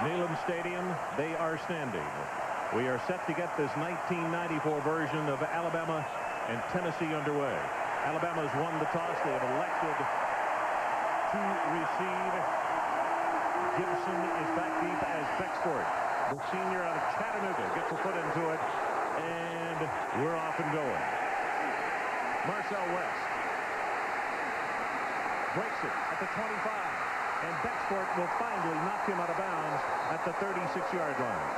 Neyland Stadium, they are standing. We are set to get this 1994 version of Alabama and Tennessee underway. Alabama's won the toss. They have elected to receive. Gibson is back deep as Becksport, the senior out of Chattanooga, gets a foot into it, and we're off and going. Marcel West breaks it at the 25, and Becksport will finally knock him out of bounds at the 36-yard line.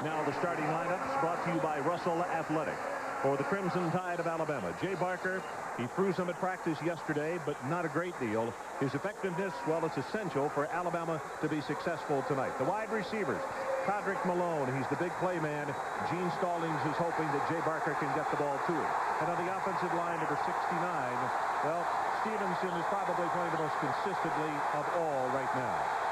Now the starting lineup is brought to you by Russell Athletic. For the Crimson Tide of Alabama, Jay Barker, he threw some at practice yesterday, but not a great deal. His effectiveness, well, it's essential for Alabama to be successful tonight. The wide receivers, Codrick Malone, he's the big play man. Gene Stallings is hoping that Jay Barker can get the ball to him. And on the offensive line, number 69, well, Stevenson is probably playing the most consistently of all right now.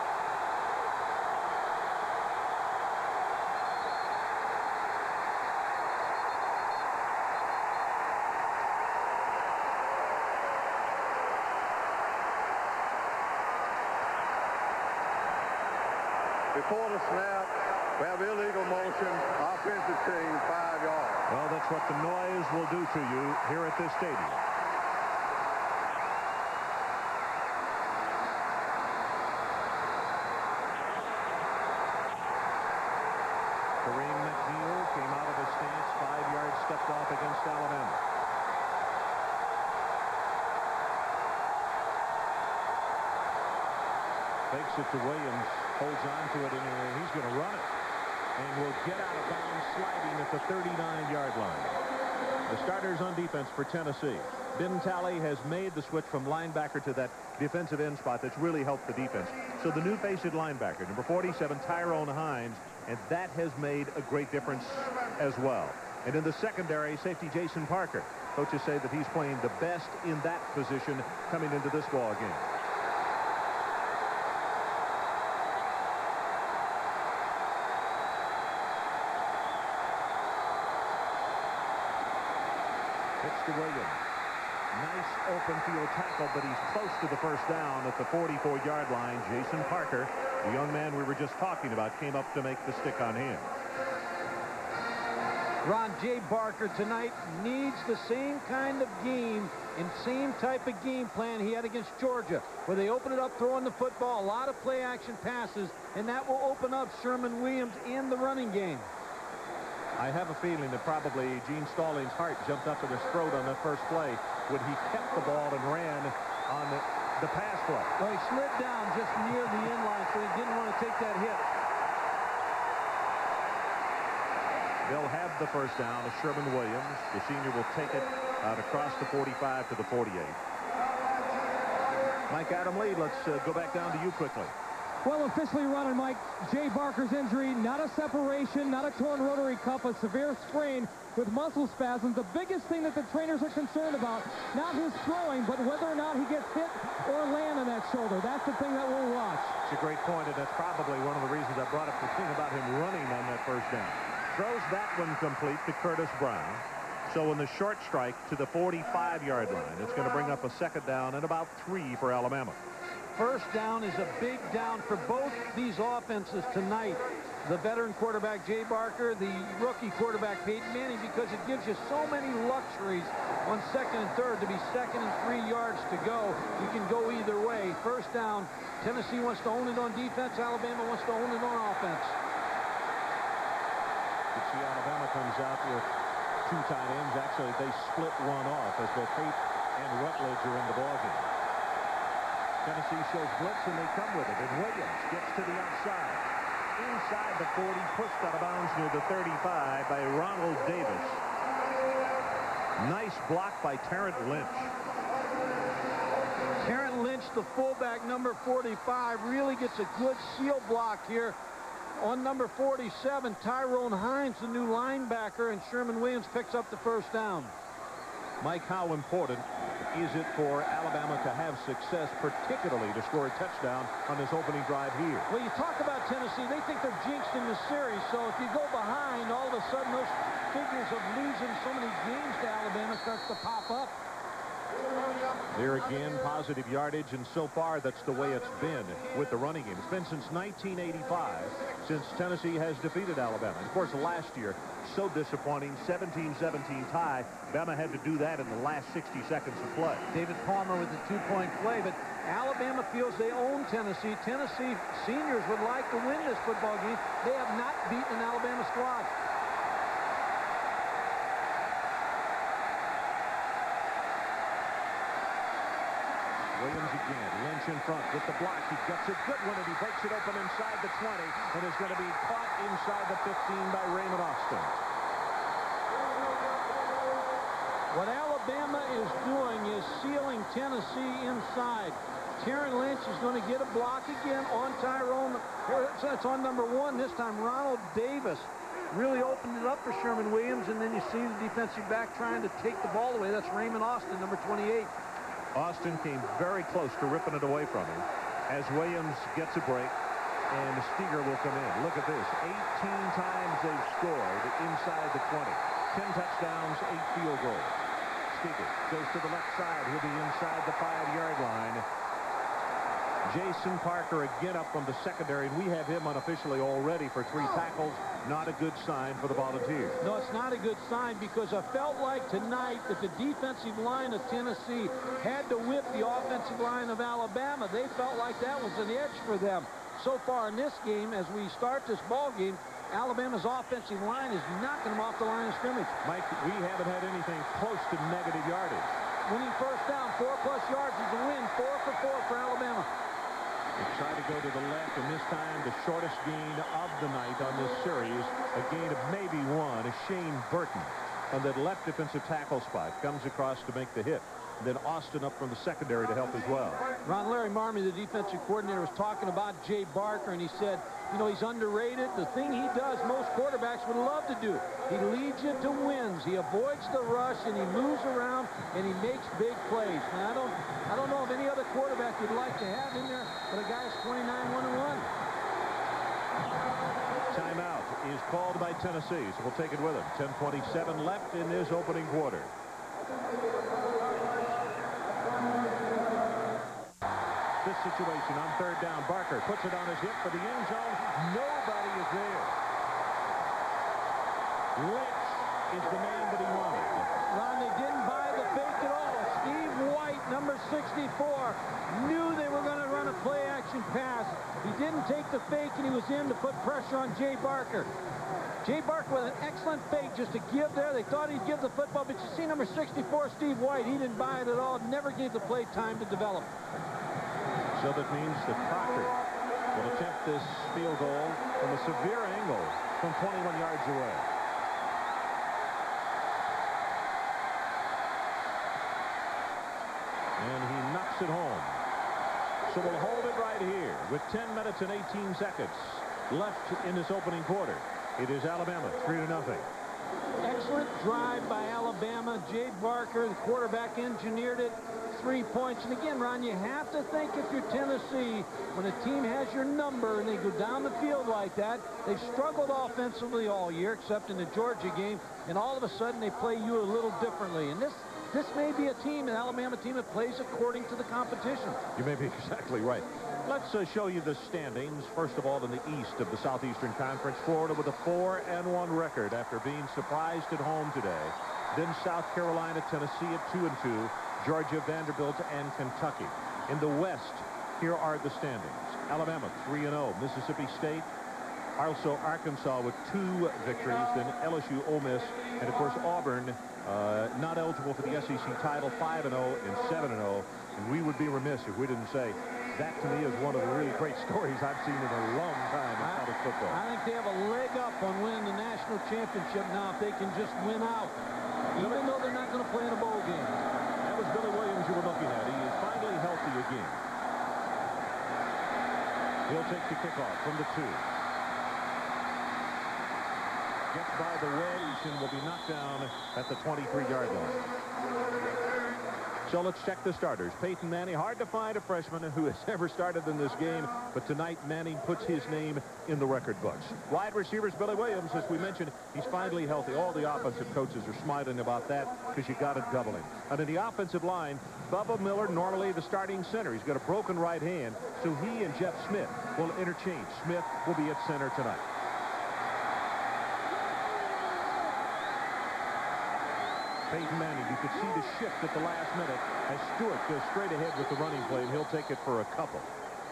Before the snap, we have illegal motion, offensive team, 5 yards. Well, that's what the noise will do to you here at this stadium. Kareem McNeil came out of his stance, 5 yards stepped off against Alabama. Fakes it to Williams, holds on to it, and he's going to run it. And will get out of bounds sliding at the 39-yard line. The starters on defense for Tennessee. Ben Talley has made the switch from linebacker to that defensive end spot that's really helped the defense. So the new face at linebacker, number 47, Tyrone Hines, and that has made a great difference as well. And in the secondary, safety Jason Parker. Coaches say that he's playing the best in that position coming into this ball game. To Williams. Nice open field tackle, but he's close to the first down at the 44-yard line. Jason Parker, the young man we were just talking about, came up to make the stick on him. Ron, Jay Barker tonight needs the same kind of game and same type of game plan he had against Georgia, where they open it up throwing the football, a lot of play action passes, and that will open up Sherman Williams in the running game. I have a feeling that probably Gene Stallings' heart jumped up in his throat on that first play when he kept the ball and ran on the pass play. Well, he slid down just near the end line, so he didn't want to take that hit. They'll have the first down. Sherman Williams, the senior, will take it out across the 45 to the 48. Mike Adam Lee, let's go back down to you quickly. Well, officially running, Mike, Jay Barker's injury, not a separation, not a torn rotary cuff, a severe sprain with muscle spasms. The biggest thing that the trainers are concerned about, not his throwing, but whether or not he gets hit or land on that shoulder. That's the thing that we'll watch. It's a great point, and that's probably one of the reasons I brought up the thing about him running on that first down. Throws that one complete to Curtis Brown. So in the short strike to the 45-yard line, it's going to bring up a second down and about 3 for Alabama. First down is a big down for both these offenses tonight. The veteran quarterback, Jay Barker, the rookie quarterback, Peyton Manning, because it gives you so many luxuries on second and third to be second and 3 yards to go. You can go either way. First down, Tennessee wants to own it on defense. Alabama wants to own it on offense. You see Alabama comes out with 2 tight ends. Actually, they split one off as both Pate and Rutledge are in the ballgame. Tennessee shows blitz, and they come with it. And Williams gets to the outside. Inside the 40, pushed out of bounds near the 35 by Ronald Davis. Nice block by Terrence Lynch. Terrence Lynch, the fullback, number 45, really gets a good seal block here on number 47. Tyrone Hines, the new linebacker, and Sherman Williams picks up the first down. Mike, how important is it for Alabama to have success, particularly to score a touchdown on this opening drive here? Well, you talk about Tennessee. They think they're jinxed in this series. So if you go behind, all of a sudden those figures of losing so many games to Alabama starts to pop up. There again, positive yardage, and so far that's the way it's been with the running game. It's been since 1985 since Tennessee has defeated Alabama. And of course, last year, so disappointing, 17-17 tie. Bama had to do that in the last 60 seconds of play. David Palmer with the two-point play, but Alabama feels they own Tennessee. Tennessee seniors would like to win this football game. They have not beaten an Alabama squad. Williams again. Lynch in front with the block. He gets a good one, and he breaks it open inside the 20, and is going to be caught inside the 15 by Raymond Austin. What Alabama is doing is sealing Tennessee inside. Karen Lynch is going to get a block again on Tyrone. It's on number 1 this time. Ronald Davis really opened it up for Sherman Williams, and then you see the defensive back trying to take the ball away. That's Raymond Austin, number 28. Austin came very close to ripping it away from him as Williams gets a break, and Steger will come in. Look at this. 18 times they've scored inside the 20. 10 touchdowns, 8 field goals. Steger goes to the left side. He'll be inside the 5-yard line. Jason Parker again up from the secondary, and we have him unofficially already for 3 tackles. Not a good sign for the Volunteers. No, it's not a good sign, because I felt like tonight that the defensive line of Tennessee had to whip the offensive line of Alabama. They felt like that was an edge for them. So far in this game, as we start this ball game, Alabama's offensive line is knocking them off the line of scrimmage. Mike, we haven't had anything close to negative yardage. Winning first down, 4+ yards is a win. 4 for 4 for Alabama. They try to go to the left, and this time the shortest gain of the night on this series, a gain of maybe 1, is Shane Burton on that left defensive tackle spot. Comes across to make the hit. Then Austin up from the secondary to help as well. Ron Larry Marmey, the defensive coordinator, was talking about Jay Barker, and he said, you know, he's underrated. The thing he does most quarterbacks would love to do. He leads you to wins. He avoids the rush, and he moves around, and he makes big plays. And I don't know of any other quarterback you'd like to have in there, but a guy is 29-1-1. Timeout is called by Tennessee, so we'll take it with him. 10:27 left in this opening quarter. This situation on 3rd down. Barker puts it on his hip for the end zone. Nobody is there. Lynch is the man that he wanted. Ron, they didn't buy the fake at all. Steve White, number 64, knew they were going to run a play-action pass. He didn't take the fake, and he was in to put pressure on Jay Barker. Jay Barker with an excellent fake just to give there. They thought he'd give the football, but you see number 64, Steve White, he didn't buy it at all. Never gave the play time to develop. So that means that Proctor will attempt this field goal from a severe angle from 21 yards away. And he knocks it home. So we'll hold it right here with 10 minutes and 18 seconds left in this opening quarter. It is Alabama 3-0. Excellent drive by Alabama. Jay Barker, the quarterback, engineered it. 3 points. And again, Ron, you have to think if you're Tennessee, when a team has your number and they go down the field like that, they've struggled offensively all year, except in the Georgia game, and all of a sudden they play you a little differently. And this may be a team, an Alabama team, that plays according to the competition. You may be exactly right. Let's show you the standings. First of all, in the east of the Southeastern Conference, Florida with a 4-1 record after being surprised at home today. Then South Carolina, Tennessee at 2-2. Georgia, Vanderbilt, and Kentucky. In the West, here are the standings. Alabama 3-0. Mississippi State, also Arkansas with 2 victories. Then LSU, Ole Miss, and of course Auburn, not eligible for the SEC title, 5-0 and 7-0. And we would be remiss if we didn't say that, to me, is one of the really great stories I've seen in a long time in college football. I think they have a leg up on winning the national championship now if they can just win out, even though they're not going to play in a bowl game. That was Billy Williams you were looking at. He is finally healthy again. He'll take the kickoff from the 2. Gets by the wedge and will be knocked down at the 23-yard line. So let's check the starters. Peyton Manning, hard to find a freshman who has ever started in this game, but tonight Manning puts his name in the record books. Wide receivers, Billy Williams, as we mentioned, he's finally healthy. All the offensive coaches are smiling about that because you got to double him. And in the offensive line, Bubba Miller, normally the starting center. He's got a broken right hand, so he and Jeff Smith will interchange. Smith will be at center tonight. Peyton Manning, you could see the shift at the last minute as Stewart goes straight ahead with the running play, and he'll take it for a couple.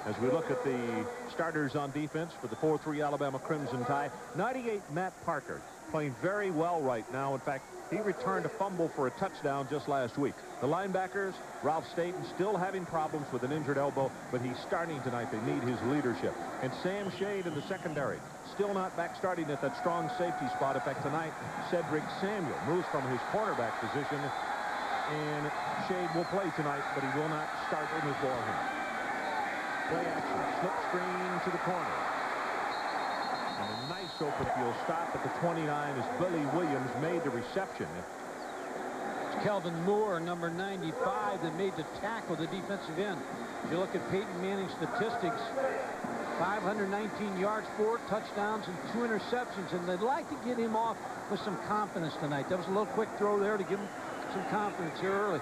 As we look at the starters on defense for the 4-3 Alabama Crimson Tide, 98 Matt Parker playing very well right now. In fact, he returned a fumble for a touchdown just last week. The linebackers, Ralph Staten, still having problems with an injured elbow, but he's starting tonight. They need his leadership. And Sam Shade in the secondary, still not back starting at that strong safety spot. In fact, tonight, Cedric Samuel moves from his cornerback position, and Shade will play tonight, but he will not start in his ball game. Play action, slip screen to the corner. And a nice open field stop at the 29 as Billy Williams made the reception. It's Kelvin Moore, number 95, that made the tackle, the defensive end. If you look at Peyton Manning's statistics, 519 yards, 4 touchdowns, and 2 interceptions. And they'd like to get him off with some confidence tonight. That was a little quick throw there to give him some confidence here early.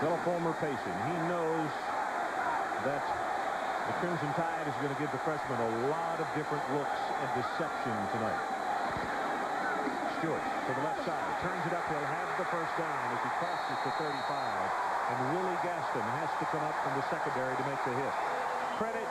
Bill Fulmer pacing. He knows that the Crimson Tide is going to give the freshman a lot of different looks and deception tonight. Stewart to the left side, turns it up. He'll have the first down as he crosses the 35. And Willie Gaston has to come up from the secondary to make the hit. Credit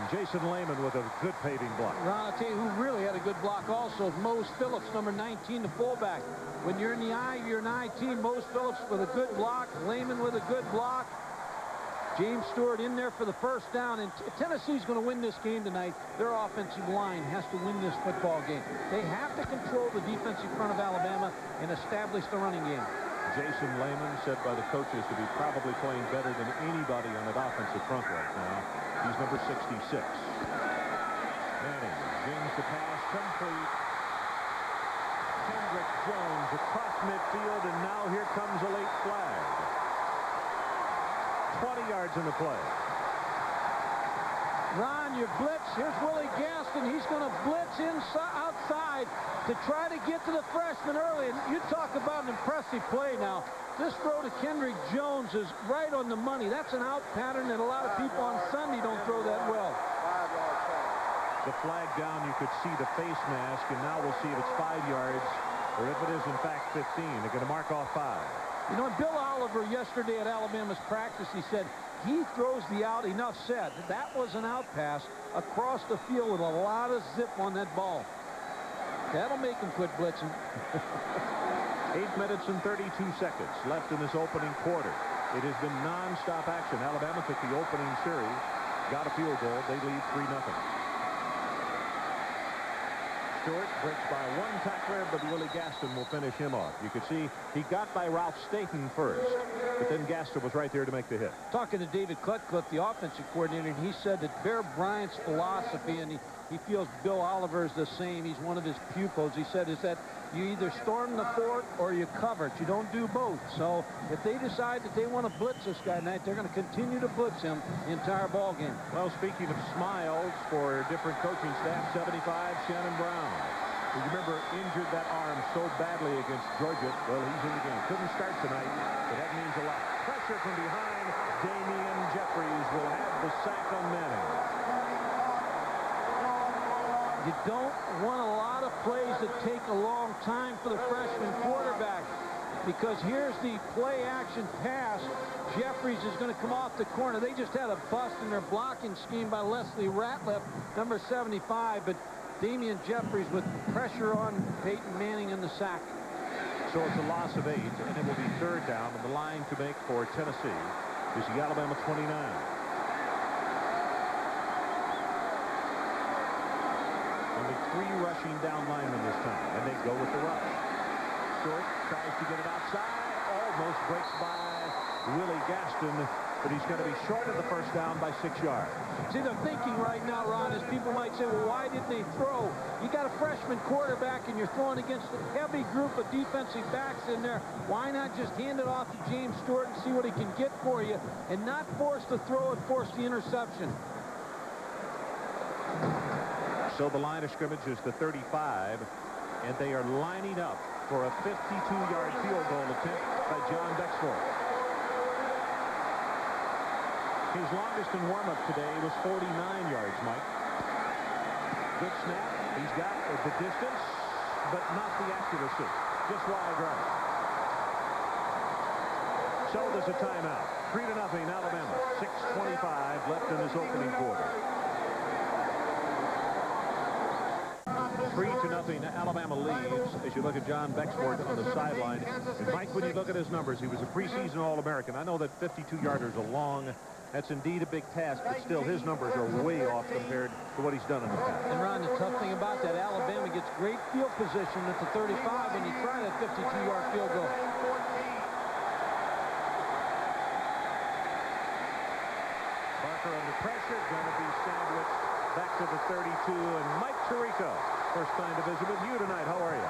Jason Lehman with a good paving block. Ron, I'll tell you who really had a good block also is Mose Phillips, number 19, the fullback. When you're in the eye, you're an I team. Mose Phillips with a good block. Lehman with a good block. James Stewart in there for the first down. And Tennessee's going to win this game tonight. Their offensive line has to win this football game. They have to control the defensive front of Alabama and establish the running game. Jason Lehman, said by the coaches to be probably playing better than anybody on that offensive front right now. He's number 66. Manning brings the pass complete. Kendrick Jones across midfield, and now here comes a late flag. 20 yards in the play. Ron, your blitz. Here's Willie Gaston. He's going to blitz outside to try to get to the freshman early. And you talk about an impressive play now. This throw to Kendrick Jones is right on the money. That's an out pattern that a lot of people on Sunday don't throw that well. The flag down, you could see the face mask, and now we'll see if it's 5 yards or if it is, in fact, 15. They're going to mark off 5. You know, Bill Oliver yesterday at Alabama's practice, he said he throws the out. Enough said. That was an out pass across the field with a lot of zip on that ball. That'll make him quit blitzing. 8 minutes and 32 seconds left in this opening quarter. It has been non-stop action. Alabama took the opening series, got a field goal. They lead 3-0. Stewart breaks by one tackler, but Willie Gaston will finish him off. You could see he got by Ralph Staten first, but then Gaston was right there to make the hit. Talking to David Cutcliffe, the offensive coordinator, and he said that Bear Bryant's philosophy, and he feels Bill Oliver is the same. He's one of his pupils. He said is that you either storm the fort or you cover it. You don't do both. So if they decide that they want to blitz this guy tonight, they're going to continue to blitz him the entire ball game. Well, speaking of smiles for different coaching staff, 75, Shannon Brown. You remember injured that arm so badly against Georgia. Well, he's in the game. Couldn't start tonight, but that means a lot. Pressure from behind. Damian Jeffries will have the sack on Manning. You don't want a lot of plays that take a long time for the freshman quarterback, because here's the play-action pass. Jeffries is going to come off the corner. They just had a bust in their blocking scheme by Leslie Ratliff, number 75, but Damian Jeffries with pressure on Peyton Manning in the sack. So it's a loss of 8, and it will be 3rd down, and the line to make for Tennessee is the Alabama 29. Only 3 rushing down linemen this time, and they go with the rush. Short tries to get it outside, almost breaks by Willie Gaston, but he's going to be short of the first down by 6 yards. See, the thinking right now, Ron, is people might say, well, why didn't they throw? You got a freshman quarterback, and you're throwing against a heavy group of defensive backs in there. Why not just hand it off to James Stewart and see what he can get for you, and not force the throw and force the interception? So the line of scrimmage is the 35, and they are lining up for a 52-yard field goal attempt by John Bexford. His longest in warm-up today was 49 yards, Mike. Good snap. He's got the distance, but not the accuracy. Just wide right. So there's a timeout. 3-0 Alabama. 6:25 left in this opening quarter. 3-0 Alabama leads as you look at John Bexford on the sideline. And Mike, when you look at his numbers, he was a preseason All-American. I know that 52-yarders are long. That's indeed a big task, but still his numbers are way off compared to what he's done in the past. And Ron, the tough thing about that, Alabama gets great field position at the 35 when you try that 52-yard field goal. Barker under pressure, going to be sandwiched back to the 32, and Mike Tirico, first time to visit with you tonight. How are you?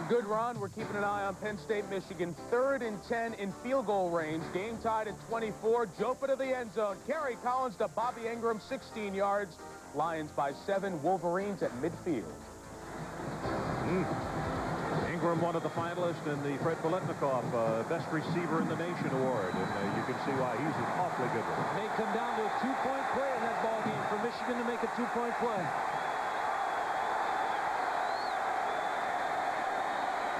Good, Ron. We're keeping an eye on Penn State, Michigan. 3rd and 10 in field goal range. Game tied at 24. Jopa to the end zone. Kerry Collins to Bobby Ingram, 16 yards. Lions by 7. Wolverines at midfield. Ingram, one of the finalists in the Fred Biletnikoff Best Receiver in the Nation Award, and you can see why he's an awfully good one. It may come down to a 2-point play in that ball game for Michigan to make a 2-point play.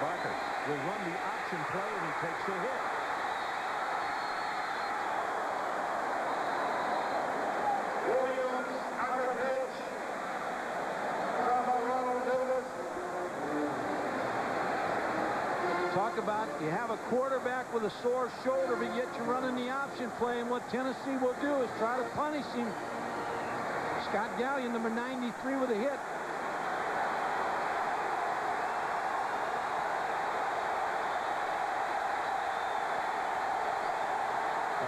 Barker will run the option play, and he takes a hit. Williams under pitch. Ronald Davis. Talk about you have a quarterback with a sore shoulder, but yet you're running the option play, and what Tennessee will do is try to punish him. Scott Gallion, number 93, with a hit.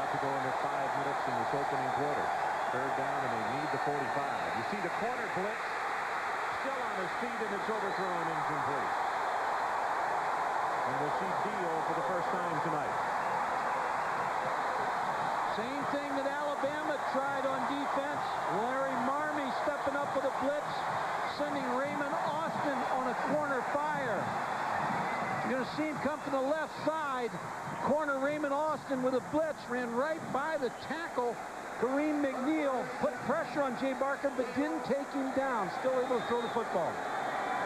To go under 5 minutes in this opening quarter. 3rd down, and they need the 45. You see the corner blitz still on his feet, and it's overthrown incomplete. And we'll see Dio for the first time tonight. Same thing that Alabama tried on defense. Larry Marmee stepping up with a blitz, sending Raymond Austin on a corner fire. You're going to see him come from the left side. Corner Raymond Austin with a blitz, ran right by the tackle. Kareem McNeil put pressure on Jay Barker, but didn't take him down. Still able to throw the football.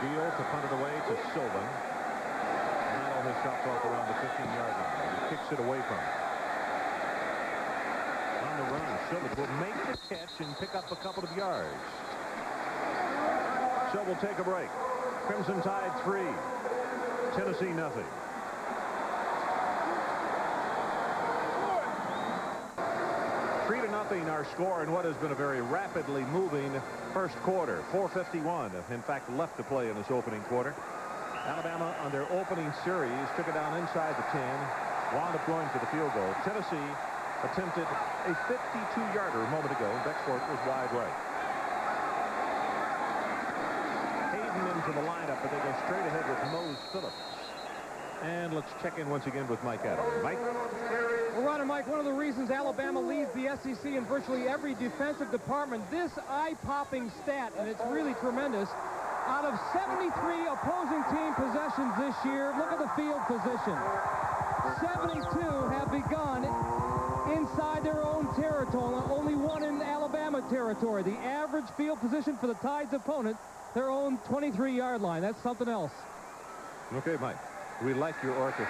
Dio to punt it away to Sylvan. And that almost dropped off around the 15-yard line. He kicks it away from him. On the run, Sylvan will make the catch and pick up a couple of yards. So we'll take a break. Crimson Tide 3. Tennessee nothing. 3-0 our score in what has been a very rapidly moving first quarter. 4:51, in fact, left to play in this opening quarter. Alabama, on their opening series, took it down inside the 10, wound up going for the field goal. Tennessee attempted a 52-yarder a moment ago. Bexford was wide right. Hayden into the lineup, but they go straight ahead with Mose Phillips. And let's check in once again with Mike Adams. Mike? Well, Ron and Mike, one of the reasons Alabama leads the SEC in virtually every defensive department, this eye-popping stat, and it's really tremendous, out of 73 opposing team possessions this year, look at the field position. 72 have begun inside their own territory, only one in Alabama territory. The average field position for the Tide's opponent, their own 23-yard line. That's something else. Okay, Mike. We like your orchestra.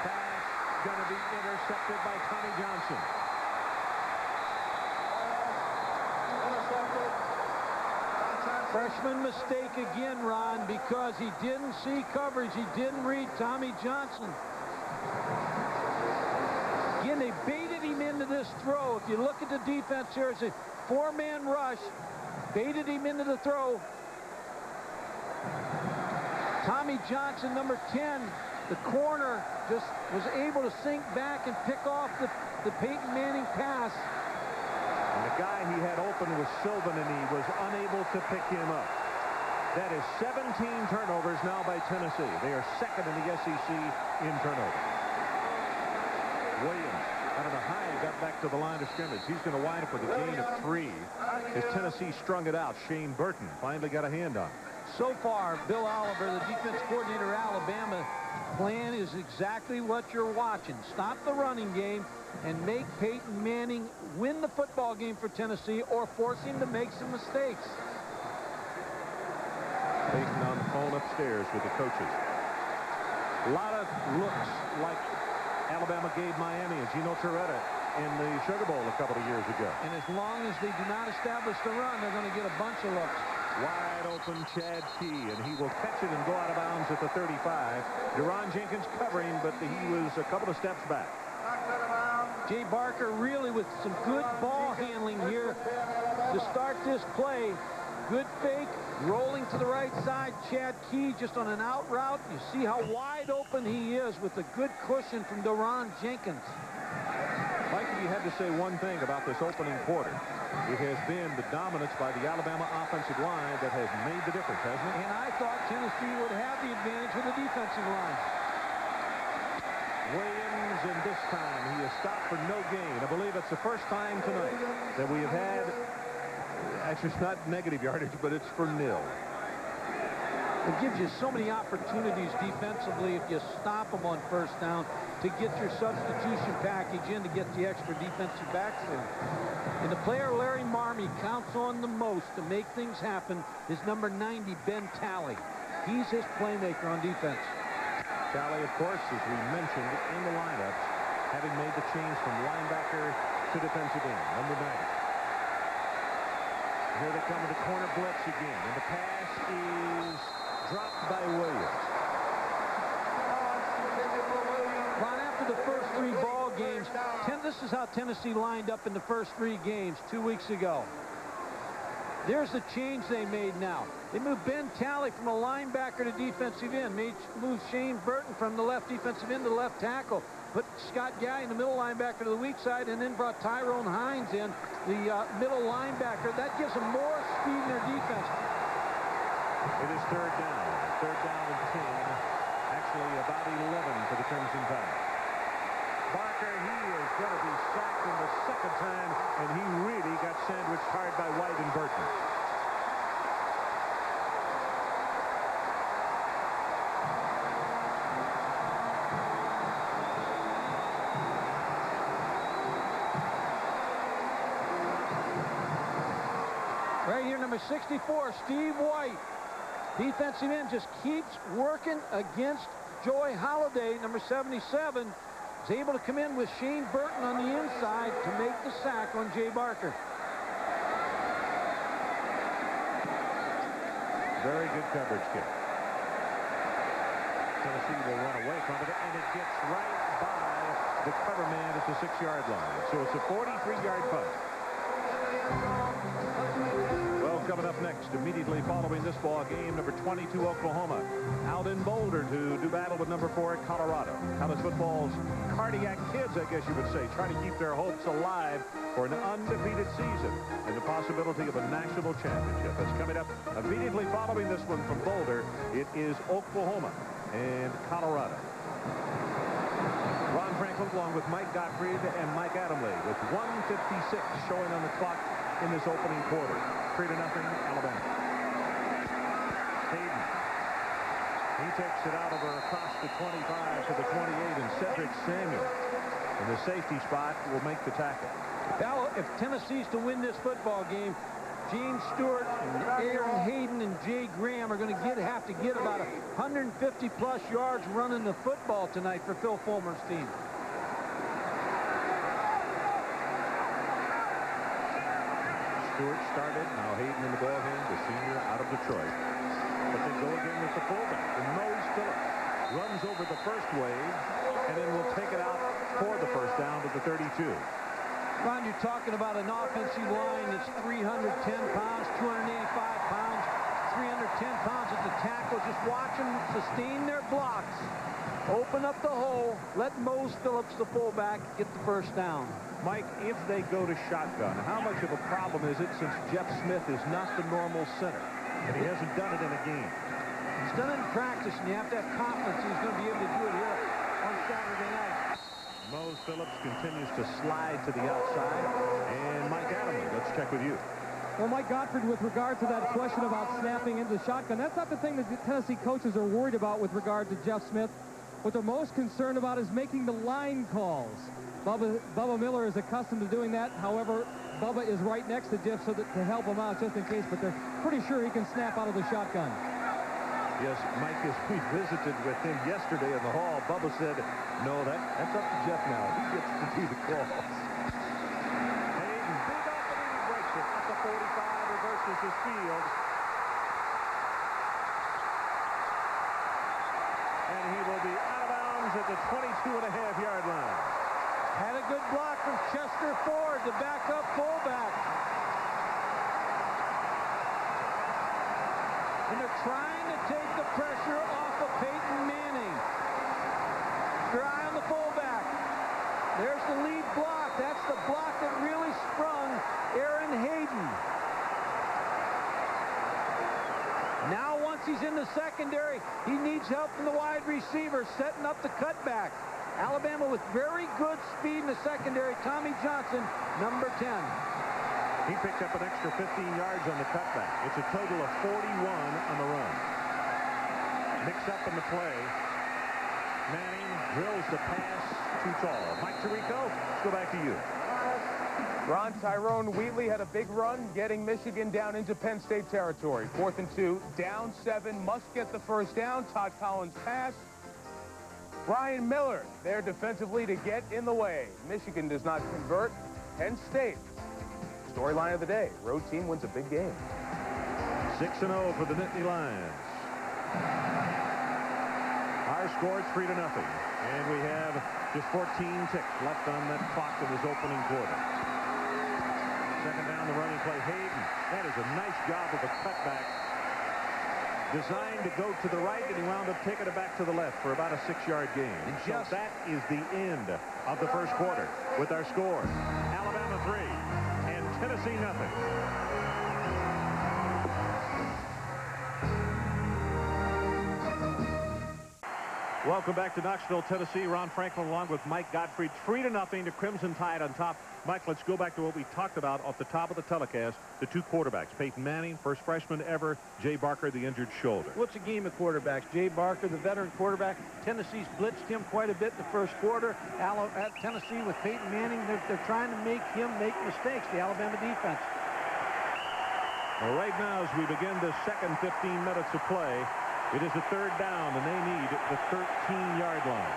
Pass going to be intercepted by Tommy Johnson. Freshman mistake again, Ron, because he didn't see coverage. He didn't read Tommy Johnson. Again, they baited him into this throw. If you look at the defense here, it's a 4-man rush. Baited him into the throw. Tommy Johnson, number 10, the corner, just was able to sink back and pick off the the Peyton Manning pass. And the guy he had open was Sylvan, and he was unable to pick him up. That is 17 turnovers now by Tennessee. They are second in the SEC in turnovers. Williams, I don't know how he got back to the line of scrimmage. He's going to wind up with a gain of 3 as Tennessee strung it out. Shane Burton finally got a hand on it. So far, Bill Oliver, the defense coordinator of Alabama, plan is exactly what you're watching. Stop the running game and make Peyton Manning win the football game for Tennessee or force him to make some mistakes. Peyton on the phone upstairs with the coaches. A lot of looks like Alabama gave Miami and Gino Torretta in the Sugar Bowl a couple of years ago. And as long as they do not establish the run, they're going to get a bunch of looks. Wide open Chad Key, and he will catch it and go out of bounds at the 35. Deron Jenkins covering, but he was a couple of steps back. Jay Barker really with some good ball handling here to start this play. Good fake, rolling to the right side. Chad Key just on an out route. You see how wide open he is with a good cushion from Deron Jenkins. Mike, if you had to say one thing about this opening quarter, it has been the dominance by the Alabama offensive line that has made the difference, hasn't it? And I thought Tennessee would have the advantage with the defensive line. Williams, and this time he is stopped for no gain. I believe it's the first time tonight that we have had, actually it's not negative yardage, but it's for nil. It gives you so many opportunities defensively if you stop them on first down to get your substitution package in to get the extra defensive backs in. And the player Larry Marmie counts on the most to make things happen is number 90, Ben Talley. He's his playmaker on defense. Talley, of course, as we mentioned in the lineups, having made the change from linebacker to defensive end, number 90. Here they come with the corner blitz again, and the pass is dropped by Williams. Ron, after the first 3 ball games, this is how Tennessee lined up in the first 3 games 2 weeks ago. There's the change they made now. They moved Ben Talley from a linebacker to defensive end. Moved Shane Burton from the left defensive end to the left tackle. Put Scott Guy in the middle linebacker to the weak side, and then brought Tyrone Hines in, the middle linebacker. That gives them more speed in their defense. It is third down. Third down and 10. Actually, about 11 for the Crimson Tide. Barker, he is going to be sacked in the second time, and he really got sandwiched hard by White and Burton. Right here, number 64, Steve White. Defensive end just keeps working against Joey Holiday, number 77. Is able to come in with Shane Burton on the inside to make the sack on Jay Barker. Very good coverage kick. Tennessee will run away from it, and it gets right by the cover man at the 6-yard line. So it's a 43-yard punt. Well, coming up next, immediately following this ball game, number 22, Oklahoma, out in Boulder to do battle with number 4, Colorado. College football's cardiac kids, I guess you would say, trying to keep their hopes alive for an undefeated season and the possibility of a national championship. That's coming up immediately following this one from Boulder. It is Oklahoma and Colorado. Ron Franklin along with Mike Gottfried and Mike Adamle with 1:56 showing on the clock in this opening quarter. 3-0 Alabama. Hayden. He takes it out over across the 25 to the 28, and Cedric Samuel in the safety spot will make the tackle. Now, if Tennessee's to win this football game, James Stewart and Aaron Hayden and Jay Graham are going to have to get about 150-plus yards running the football tonight for Phil Fulmer's team. Stewart started. Now Hayden in the ball game, the senior out of Detroit. But they go again with the fullback. And Mose Phillips runs over the first wave and then will take it out for the first down to the 32. Ron, you're talking about an offensive line that's 310 pounds, 285 pounds. It's under 10 pounds at the tackle. Just watch them sustain their blocks. Open up the hole. Let Mose Phillips, the fullback, get the first down. Mike, if they go to shotgun, how much of a problem is it since Jeff Smith is not the normal center? And he hasn't done it in a game. He's done it in practice, and you have to have confidence he's going to be able to do it here on Saturday night. Mose Phillips continues to slide to the outside. And Mike Adamle, let's check with you. Well, Mike Gottfried, with regard to that question about snapping into the shotgun, that's not the thing that the Tennessee coaches are worried about with regard to Jeff Smith. What they're most concerned about is making the line calls. Bubba Miller is accustomed to doing that. However, Bubba is right next to Jeff so that to help him out just in case, but they're pretty sure he can snap out of the shotgun. Yes, Mike, as we visited with him yesterday in the hall, Bubba said, no, that's up to Jeff now. He gets to do the calls. Hayden, big opening, he breaks it at the 45, reverses his field. And he will be out of bounds at the 22.5-yard line. Had a good block from Chester Ford, the backup fullback. And they're trying to take the pressure off of Peyton Manning. Their eye on the fullback. There's the lead block. That's the block that really sprung Aaron Hayden. Now once he's in the secondary, he needs help from the wide receiver setting up the cutback. Alabama with very good speed in the secondary. Tommy Johnson, number 10. He picked up an extra 15 yards on the cutback. It's a total of 41 on the run. Mix up in the play. Manning drills the pass too tall. Mike Tirico, let's go back to you. Ron, Tyrone Wheatley had a big run getting Michigan down into Penn State territory. 4th and 2, down 7, must get the first down. Todd Collins pass. Brian Miller there defensively to get in the way. Michigan does not convert. Penn State. Storyline of the day. Road team wins a big game. 6-0 for the Nittany Lions. Our score, 3-0. And we have just 14 ticks left on that clock in this opening quarter. Second down, the running play. Hayden. That is a nice job of a cutback. Designed to go to the right, and he wound up taking it back to the left for about a 6-yard gain. So that is the end of the first quarter with our score. Alabama 3 and Tennessee nothing. Welcome back to Knoxville, Tennessee. Ron Franklin along with Mike Gottfried. 3-0 to Crimson Tide on top. Mike, let's go back to what we talked about off the top of the telecast. The two quarterbacks, Peyton Manning, first freshman ever, Jay Barker, the injured shoulder. What's a game of quarterbacks? Jay Barker, the veteran quarterback. Tennessee's blitzed him quite a bit in the first quarter. At Tennessee with Peyton Manning, they're trying to make him make mistakes, the Alabama defense. Well, right now, as we begin the second 15 minutes of play, it is a third down, and they need the 13-yard line.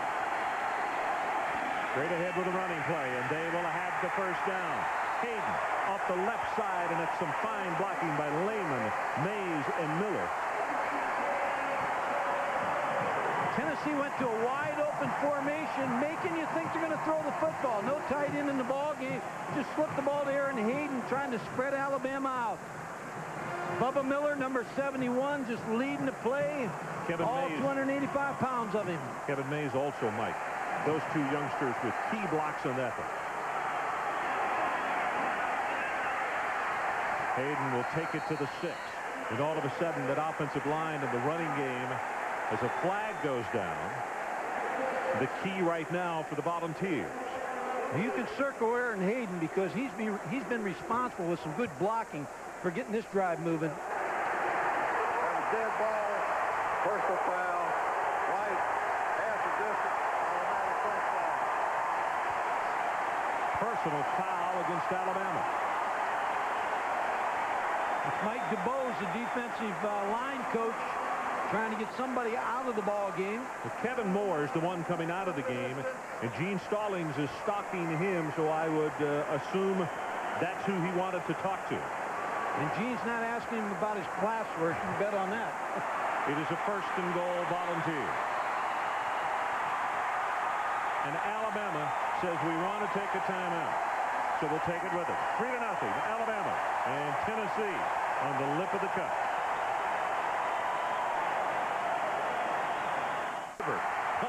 Straight ahead with a running play, and they will have the first down. Hayden off the left side, and it's some fine blocking by Lehman, Mays, and Miller. Tennessee went to a wide-open formation, making you think they're going to throw the football. No tight end in the ball game. Just slipped the ball to Aaron Hayden, trying to spread Alabama out. Bubba Miller, number 71, just leading the play. Kevin all Mays, 285 pounds of him. Kevin Mays also, Mike. Those two youngsters with key blocks on that one. Hayden will take it to the 6. And all of a sudden, that offensive line in the running game, as a flag goes down, the key right now for the Volunteers. You can circle Aaron Hayden because he's been responsible with some good blocking for getting this drive moving. And a dead ball, personal foul, right, half the distance, automatic first down. Personal foul against Alabama. It's Mike DuBose, the defensive line coach, trying to get somebody out of the ball game. Well, Kevin Moore is the one coming out of the game, and Gene Stallings is stalking him, so I would assume that's who he wanted to talk to. And Gene's not asking him about his classwork. You bet on that. It is a first and goal Volunteer. And Alabama says we want to take a timeout. So we'll take it with us. 3-0, Alabama. And Tennessee on the lip of the cup.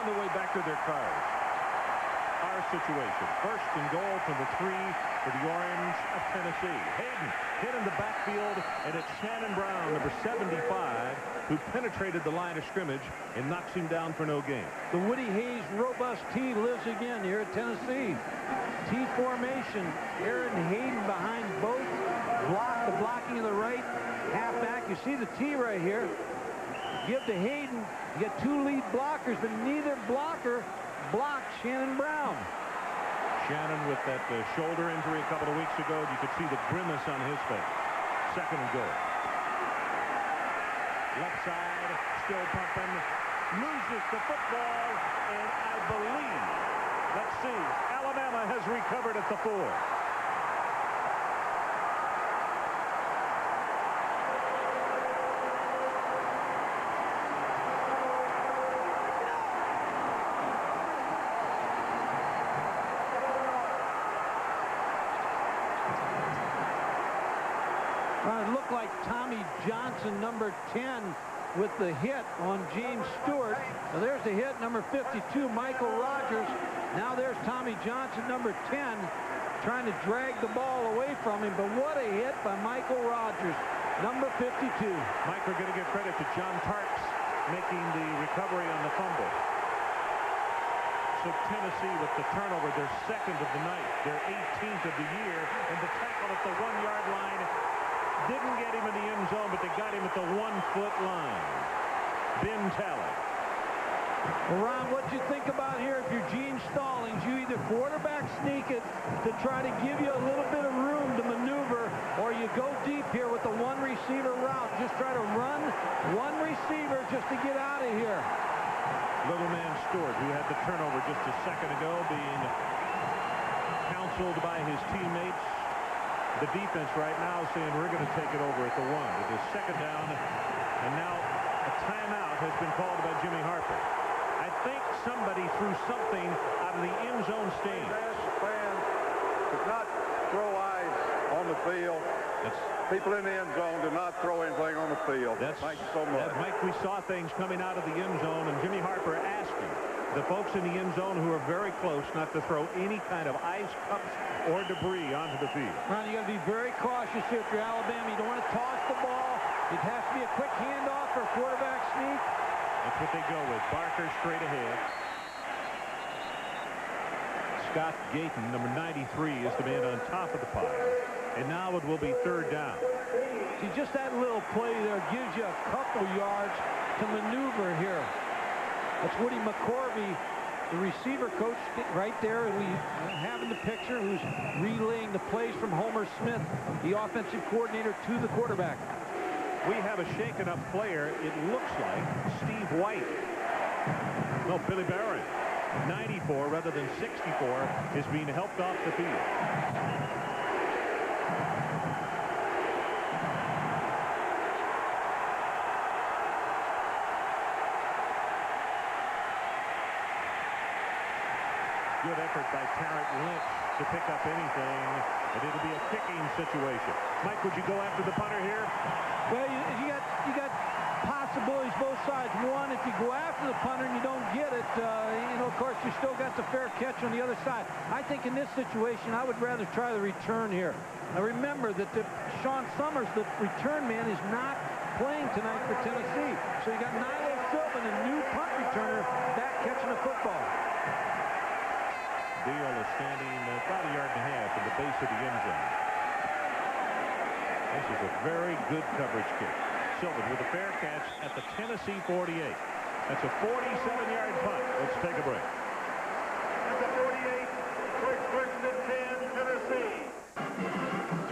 on the way back to their cars. Our situation. First and goal from the 3 for the Orange of Tennessee. Hayden hit in the backfield, and it's Shannon Brown, number 75, who penetrated the line of scrimmage and knocks him down for no gain. The Woody Hayes robust T lives again here at Tennessee. T formation. Aaron Hayden behind both. The blocking of the right halfback. You see the T right here. Give to Hayden. You get 2 lead blockers, but neither blocker blocked Shannon Brown. Shannon with that shoulder injury a couple of weeks ago. You could see the grimace on his face. Second and goal. Left side, still pumping. Loses the football, and I believe, let's see, Alabama has recovered at the 4. It looked like Tommy Johnson, number 10, with the hit on James Stewart. Now there's the hit, number 52, Michael Rogers. Now there's Tommy Johnson, number 10, trying to drag the ball away from him. But what a hit by Michael Rogers, number 52. Mike, we're going to give credit to John Tarks making the recovery on the fumble. So Tennessee with the turnover, their second of the night, their 18th of the year, and the tackle at the 1-yard line didn't get him in the end zone, but they got him at the 1-foot line. Ben Talley. Well, Ron, what you think about here if you're Gene Stallings? You either quarterback sneak it to try to give you a little bit of room to maneuver, or you go deep here with the 1-receiver route. Just try to run 1 receiver just to get out of here. Little man Stewart, who had the turnover just a second ago, being counseled by his teammates. The defense right now saying we're going to take it over at the 1. It is second down, and now a timeout has been called by Jimmy Harper. I think somebody threw something out of the end zone stands. Fans does not throw eyes on the field. People in the end zone do not throw anything on the field. Thank you so much. Mike, we saw things coming out of the end zone, and Jimmy Harper asking the folks in the end zone who are very close not to throw any kind of ice cups or debris onto the field. Ron, you got to be very cautious here if you're Alabama. You don't want to toss the ball. It has to be a quick handoff or quarterback sneak. That's what they go with. Barker straight ahead. Scott Gayton, number 93, is the man on top of the pile. And now it will be third down. See, just that little play there gives you a couple yards to maneuver here. That's Woody McCorvey, the receiver coach right there, and we have in the picture, who's relaying the plays from Homer Smith, the offensive coordinator, to the quarterback. We have a shaken-up player. It looks like Steve White. No, Billy Barron. 94 rather than 64 is being helped off the field. Good effort by Tarrant Lynch to pick up anything, and it'll be a kicking situation. Mike, would you go after the punter here? Well, you got possibilities both sides. One, if you go after the punter and you don't get it, of course, you still got the fair catch on the other side. I think in this situation, I would rather try the return here. Now, remember that Sean Summers, the return man, is not playing tonight for Tennessee. So you got Nilo Philbin, a new punt returner, back catching the football. Beal is standing about 1.5 yards at the base of the end zone. This is a very good coverage kick. Sylvan with a fair catch at the Tennessee 48. That's a 47-yard punt. Let's take a break. At the 48, first and 10, Tennessee.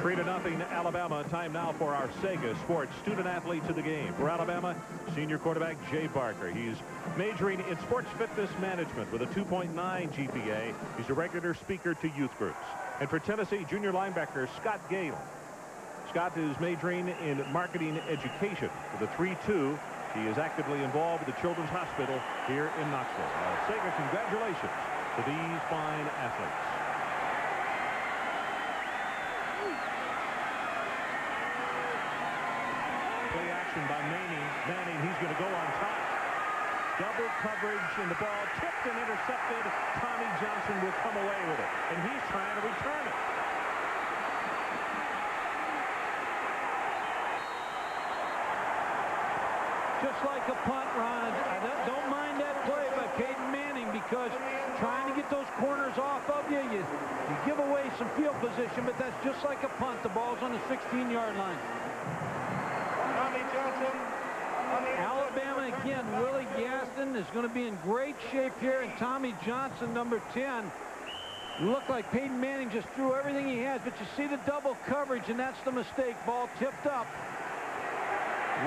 3-0 Alabama. Time now for our Sega Sports student athletes of the game. For Alabama, senior quarterback Jay Barker. He's majoring in sports fitness management with a 2.9 GPA. He's a regular speaker to youth groups. And for Tennessee, junior linebacker Scott Gale. Scott is majoring in marketing education with a 3.2. He is actively involved with the Children's Hospital here in Knoxville. Sega, congratulations to these fine athletes. Play action by Manning. He's going to go on top. Double coverage, and the ball tipped and intercepted. Tommy Johnson will come away with it, and he's trying to return it. Just like a punt, Ron. I don't mind that play by Peyton Manning, because trying to get those corners off of you, you give away some field position, but that's just like a punt. The ball's on the 16-yard line. Tommy Johnson. Alabama again. Willie Gaston is going to be in great shape here, and Tommy Johnson, number 10. Looked like Peyton Manning just threw everything he has, but you see the double coverage, and that's the mistake. Ball tipped up.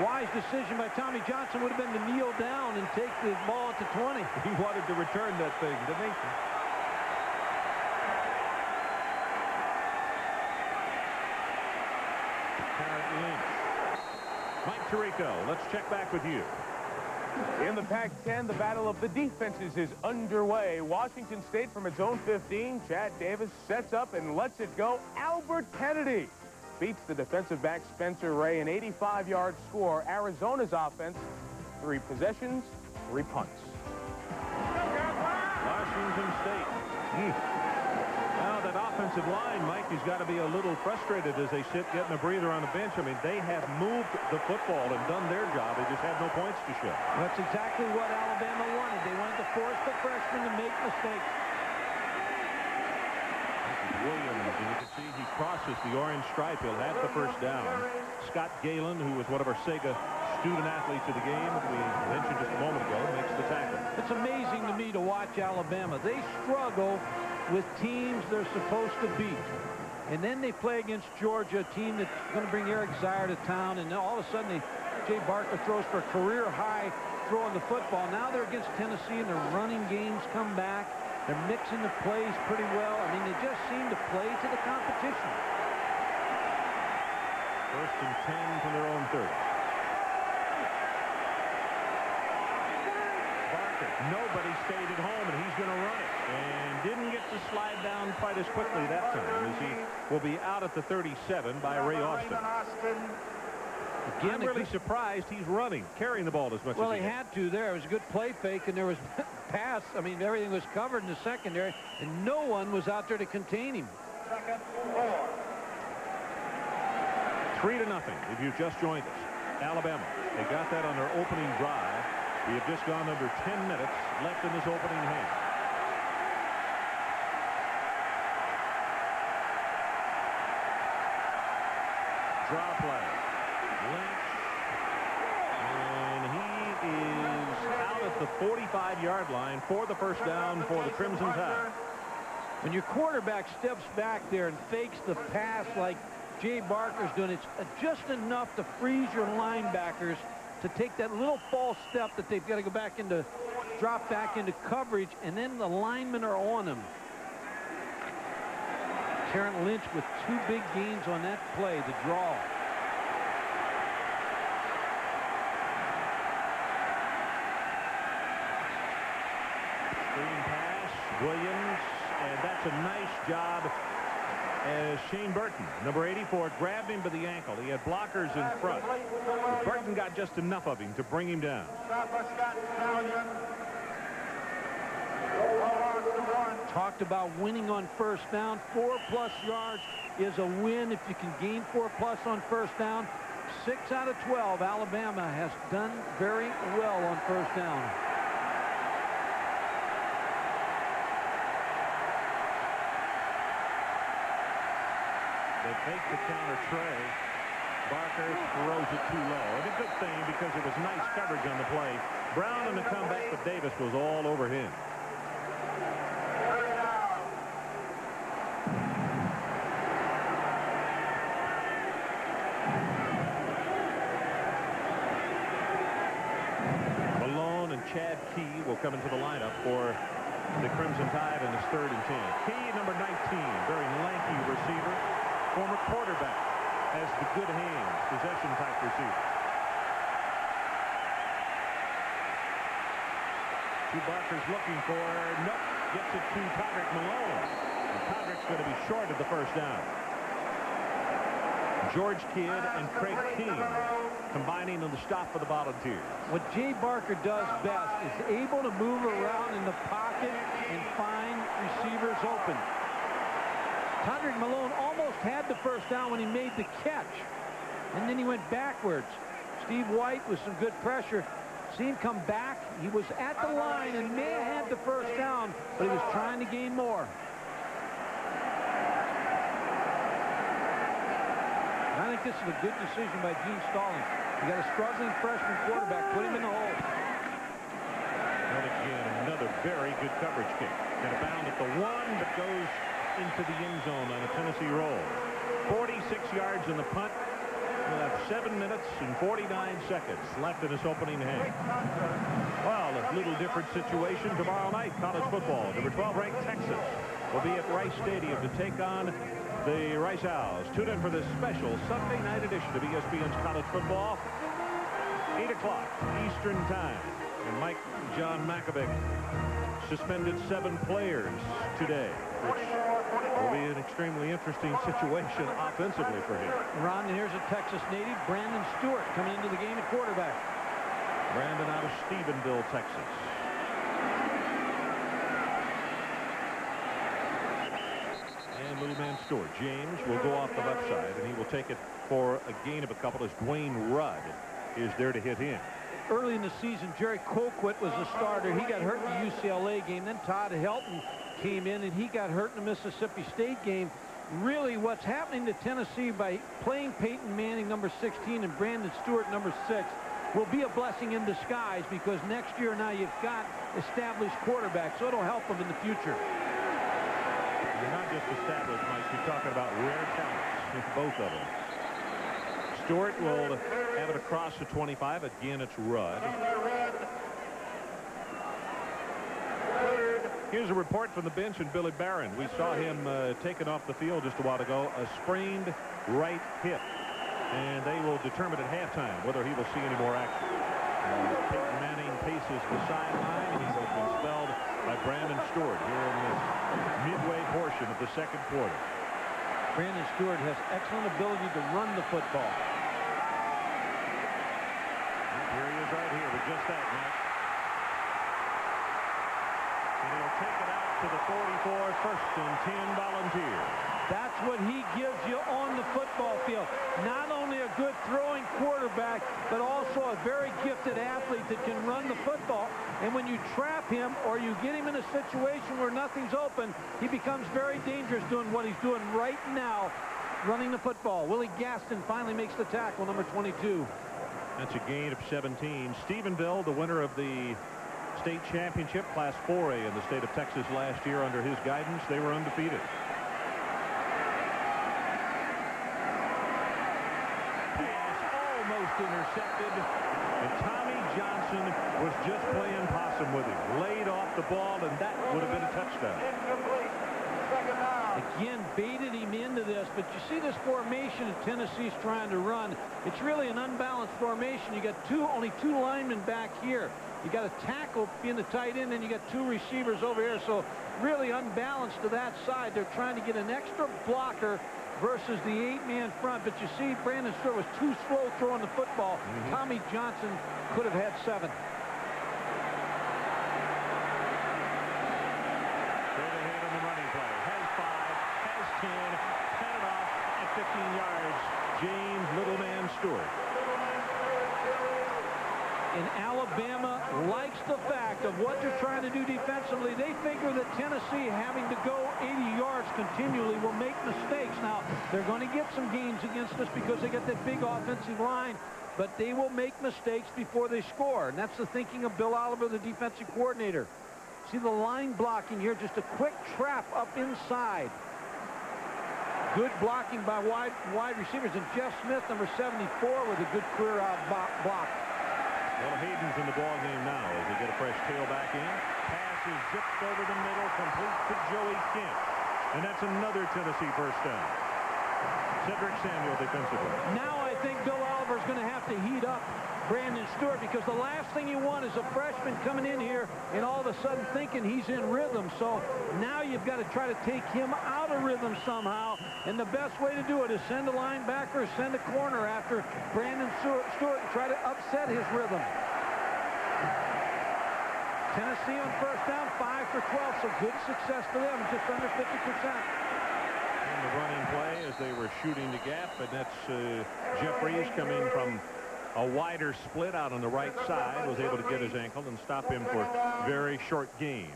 Wise decision by Tommy Johnson would have been to kneel down and take the ball at the 20. He wanted to return that thing, didn't he? Terrence Lynch. Mike Tirico, let's check back with you. In the Pac-10, the battle of the defenses is underway. Washington State from its own 15. Chad Davis sets up and lets it go. Albert Kennedy beats the defensive back Spencer Ray, an 85-yard score. Arizona's offense, 3 possessions, 3 punts. Washington State. Now that offensive line, Mike, has got to be a little frustrated as they sit getting a breather on the bench. I mean, they have moved the football and done their job. They just have no points to show. That's exactly what Alabama wanted. They wanted to force the freshmen to make mistakes. Williams, and you can see he crosses the orange stripe. He'll have the first down. Scott Galen, who was one of our Sega student athletes of the game, we mentioned just a moment ago, makes the tackle. It's amazing to me to watch Alabama. They struggle with teams they're supposed to beat. And then they play against Georgia, a team that's going to bring Eric Zier to town, and all of a sudden Jay Barker throws for a career high throwing the football. Now they're against Tennessee, and their running games come back. They're mixing the plays pretty well. I mean, they just seem to play to the competition. First and 10 from their own 30. Barker, nobody stayed at home, and he's going to run it. And didn't get to slide down quite as quickly that time, as he will be out at the 37 by Ray Austin. Again, I'm really surprised he's running, carrying the ball as much as he Well, he had to there. It was a good play fake, and there was pass. I mean, everything was covered in the secondary, and no one was out there to contain him. 3-0 if you've just joined us. Alabama, they got that on their opening drive. We have just gone under 10 minutes left in this opening half. Draw play. Lynch. And he is out at the 45-yard line for the first down for the Crimson Tide. When your quarterback steps back there and fakes the pass like Jay Barker's doing, it's just enough to freeze your linebackers to take that little false step that they've got to go back into, drop back into coverage, and then the linemen are on them. Terrence Lynch with 2 big gains on that play, the draw. Screen pass, Williams, and that's a nice job as Shane Burton, number 84, grabbed him by the ankle. He had blockers in front. Burton got just enough of him to bring him down. Talked about winning on first down. 4+ yards is a win if you can gain 4+ on first down. 6 out of 12, Alabama has done very well on first down. They fake the counter tray. Barker throws it too low. And a good thing because it was nice coverage on the play. Brown in the comeback, but Davis was all over him. Malone and Chad Key will come into the lineup for the Crimson Tide in this 3rd and 10. Key, number 19, very lanky receiver. Former quarterback, has the good hands, possession-type receiver. Barker's looking for, nope, gets it to Todrick Malone. And Todrick's going to be short of the first down. George Kidd and Craig King combining on the stop for the Volunteers. What Jay Barker does best is able to move around in the pocket and find receivers open. Todrick Malone almost had the first down when he made the catch, and then he went backwards. Steve White with some good pressure. See him come back. He was at the line and may have had the first down, but he was trying to gain more. And I think this is a good decision by Gene Stallings. You got a struggling freshman quarterback. Put him in the hole. And again, another very good coverage kick. Going to bound at the 1, but goes into the end zone on a Tennessee roll. 46 yards in the punt. We'll have 7 minutes and 49 seconds left in this opening half. Well, a little different situation tomorrow night. College football. Number 12 ranked Texas will be at Rice Stadium to take on the Rice Owls. Tune in for this special Sunday night edition of ESPN's College Football. 8 o'clock Eastern Time. And Mike John Mackovic suspended 7 players today, which will be an extremely interesting situation offensively for him. Ron, and here's a Texas native, Brandon Stewart, coming into the game at quarterback. Brandon out of Stephenville, Texas. And little man Stewart, James, will go off the left side, and he will take it for a gain of a couple as Dwayne Rudd is there to hit him. Early in the season, Jerry Colquitt was the starter. He got hurt in the UCLA game. Then Todd Helton came in, and he got hurt in the Mississippi State game. Really, what's happening to Tennessee by playing Peyton Manning, number 16, and Brandon Stewart, number 6, will be a blessing in disguise, because next year now you've got established quarterbacks, so it'll help them in the future. You're not just established, Mike. You're talking about rare talents, both of them. Stewart will have it across the 25. Again, it's Rudd. Here's a report from the bench and Billy Barron. We saw him taken off the field just a while ago, a sprained right hip. And they will determine at halftime whether he will see any more action. Peyton Manning paces the sideline. He has been spelled by Brandon Stewart here in this midway portion of the second quarter. Brandon Stewart has excellent ability to run the football. Here he is right here with just that, Mike. And he'll take it out to the 44, first and 10 Volunteers. That's what he gives you on the football field. Not only a good throwing quarterback, but also a very gifted athlete that can run the football. And when you trap him or you get him in a situation where nothing's open, he becomes very dangerous doing what he's doing right now, running the football. Willie Gaston finally makes the tackle, number 22. That's a gain of 17. Stephenville, the winner of the state championship, Class 4A in the state of Texas last year under his guidance. They were undefeated. Pass almost intercepted. And Tommy Johnson was just playing possum with him. Laid off the ball, and that would have been a touchdown. Again, baited him into this, but you see this formation that Tennessee's trying to run. It's really an unbalanced formation. You got only two linemen back here. You got a tackle being the tight end, and you got 2 receivers over here. So really unbalanced to that side. They're trying to get an extra blocker versus the 8-man front. But you see, Brandon Stewart was too slow throwing the football. Tommy Johnson could have had 7. James Littleman Stewart. And Alabama likes the fact of what they're trying to do defensively. They figure that Tennessee, having to go 80 yards continually, will make mistakes. Now, they're going to get some gains against us because they got that big offensive line, but they will make mistakes before they score. And that's the thinking of Bill Oliver, the defensive coordinator. See the line blocking here, just a quick trap up inside. Good blocking by wide receivers. And Jeff Smith, number 74, with a good clear out block. Well, Hayden's in the ball game now as they get a fresh tailback in. Pass is zipped over the middle, complete to Joey Kent. And that's another Tennessee first down. Cedric Samuel defensively. Now I think Bill Oliver's going to have to heat up Brandon Stewart, because the last thing you want is a freshman coming in here and all of a sudden thinking he's in rhythm. So now you've got to try to take him out of rhythm somehow, and the best way to do it is send a linebacker or send a corner after Brandon Stewart and try to upset his rhythm. Tennessee on first down, 5 for 12, so good success for them, just under 50%. And the running play as they were shooting the gap, and that's Jeffries coming from a wider split out on the right side, was able to get his ankle and stop him for very short gain.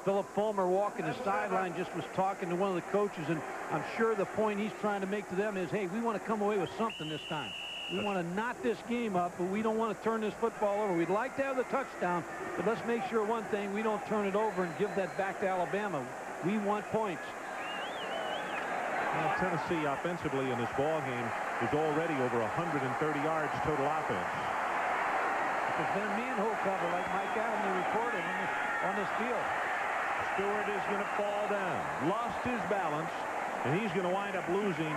Philip Fulmer walking the sideline just was talking to one of the coaches, and I'm sure the point he's trying to make to them is, hey, we want to come away with something this time. We want to knot this game up, but we don't want to turn this football over. We'd like to have the touchdown, but let's make sure one thing, we don't turn it over and give that back to Alabama. We want points. Now, Tennessee offensively in this ball game is already over 130 yards total offense. There's been a manhole cover like Mike Adams reported on this field. Stewart is going to fall down, lost his balance, and he's going to wind up losing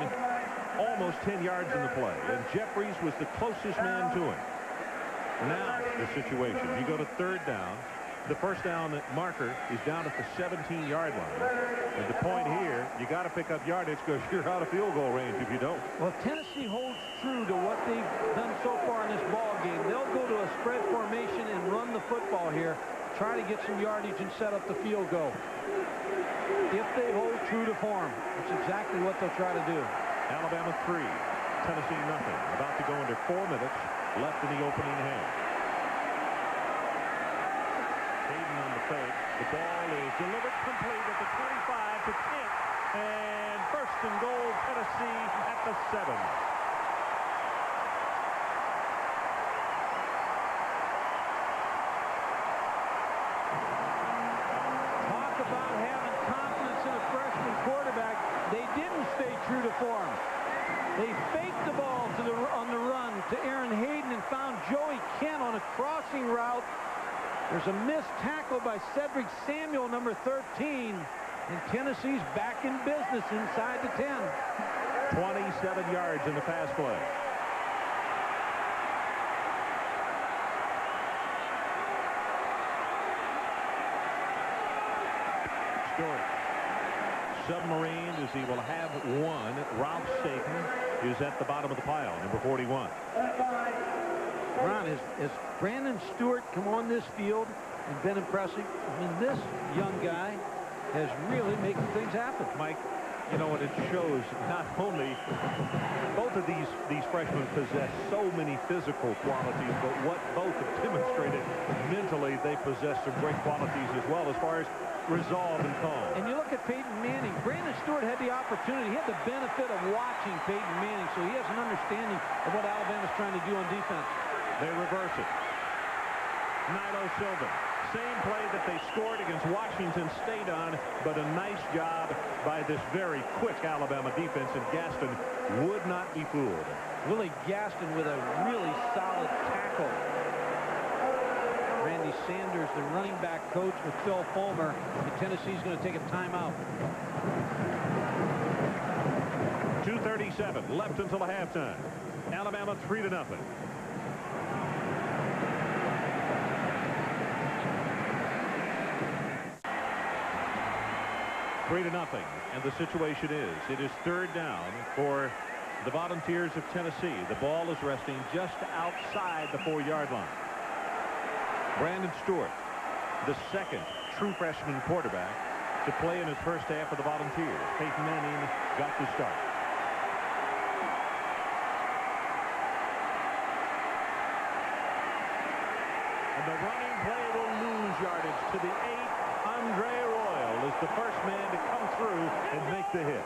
almost 10 yards in the play. And Jeffries was the closest man to him. Now the situation, you go to third down. The first down marker is down at the 17-yard line. And the point here, you got to pick up yardage because you're out of field goal range if you don't. Well, Tennessee holds true to what they've done so far in this ball game. They'll go to a spread formation and run the football here, try to get some yardage and set up the field goal. If they hold true to form, that's exactly what they'll try to do. Alabama 3, Tennessee nothing. About to go under 4 minutes left in the opening half. Hayden on the fake. The ball is delivered complete at the 25 to Kent. And first and goal, Tennessee at the 7. Talk about having confidence in a freshman quarterback. They didn't stay true to form. They faked the ball on the run to Aaron Hayden and found Joey Kent on a crossing route. There's a missed tackle by Cedric Samuel, number 13. And Tennessee's back in business inside the 10. 27 yards in the pass play. Stewart. Submarine as he will have one. Ralph Staten is at the bottom of the pile, number 41. Ron, has Brandon Stewart come on this field and been impressive? I mean, this young guy has really making things happen. Mike, you know what, it shows not only both of these freshmen possess so many physical qualities, but what both have demonstrated mentally, they possess some great qualities as well as far as resolve and calm. And you look at Peyton Manning. Brandon Stewart had the opportunity. He had the benefit of watching Peyton Manning, so he has an understanding of what Alabama's trying to do on defense. They reverse it. Nilo Silva. Same play that they scored against Washington State on, but a nice job by this very quick Alabama defense, and Gaston would not be fooled. Willie Gaston with a really solid tackle. Randy Sanders, the running back coach with Phil Fulmer, and Tennessee's going to take a timeout. 2:37 left until the halftime. Alabama 3-0. 3-0, and the situation is, it is third down for the Volunteers of Tennessee. The ball is resting just outside the 4-yard line. Brandon Stewart, the second true freshman quarterback to play in his first half for the Volunteers. Peyton Manning got to start. And the running play will lose yardage to the 8. Andre Royal is the first man to come through and make the hit.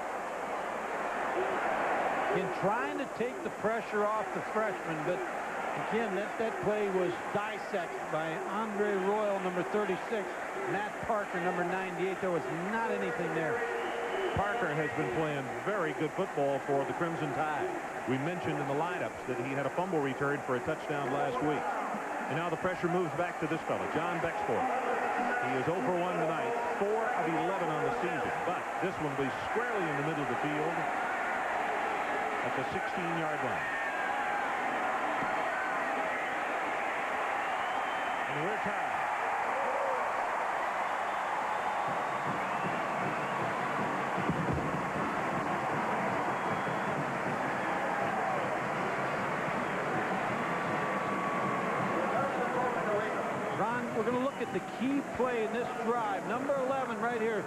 In trying to take the pressure off the freshman, but again, that play was dissected by Andre Royal, number 36, Matt Parker, number 98. There was not anything there. Parker has been playing very good football for the Crimson Tide. We mentioned in the lineups that he had a fumble return for a touchdown last week. And now the pressure moves back to this fellow, John Bexford. He is 0 for 1 tonight, 4 of 11 on the season. But this one will be squarely in the middle of the field at the 16-yard line. And we're tied. Ron, we're going to look at the key play in this drive. Number 11 right here,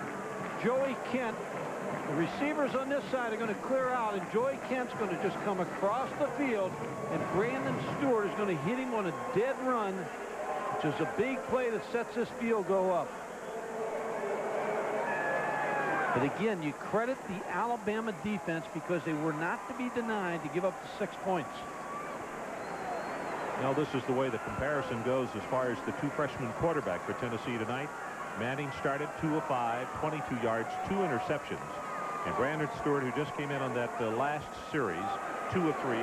Joey Kent. The receivers on this side are going to clear out, and Joey Kent's going to just come across the field, and Brandon Stewart is going to hit him on a dead run, which is a big play that sets this field goal up. But again, you credit the Alabama defense because they were not to be denied to give up the 6 points. Now, this is the way the comparison goes as far as the two freshman quarterback for Tennessee tonight. Manning started 2 of 5, 22 yards, 2 interceptions. And Brandon Stewart, who just came in on that last series, 2 of 3,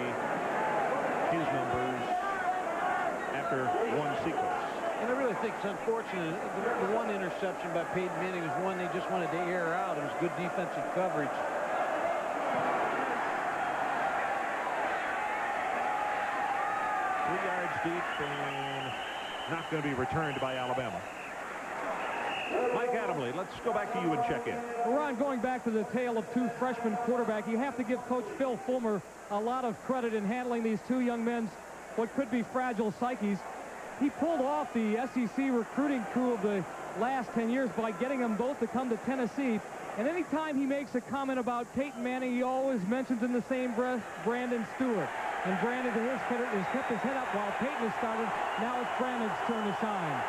his numbers after one sequence. And I really think it's unfortunate. The one interception by Peyton Manning was one they just wanted to air out. It was good defensive coverage. Deep and not going to be returned by Alabama. Mike Adamle, let's go back to you and check in. Ron, going back to the tale of two freshman quarterbacks, you have to give Coach Phil Fulmer a lot of credit in handling these two young men's what could be fragile psyches. He pulled off the SEC recruiting coup of the last 10 years by getting them both to come to Tennessee. And anytime he makes a comment about Peyton Manning, he always mentions in the same breath Brandon Stewart. And Brandon, to his credit, has kept his head up while Peyton has started. Now it's Brandon's turn to shine.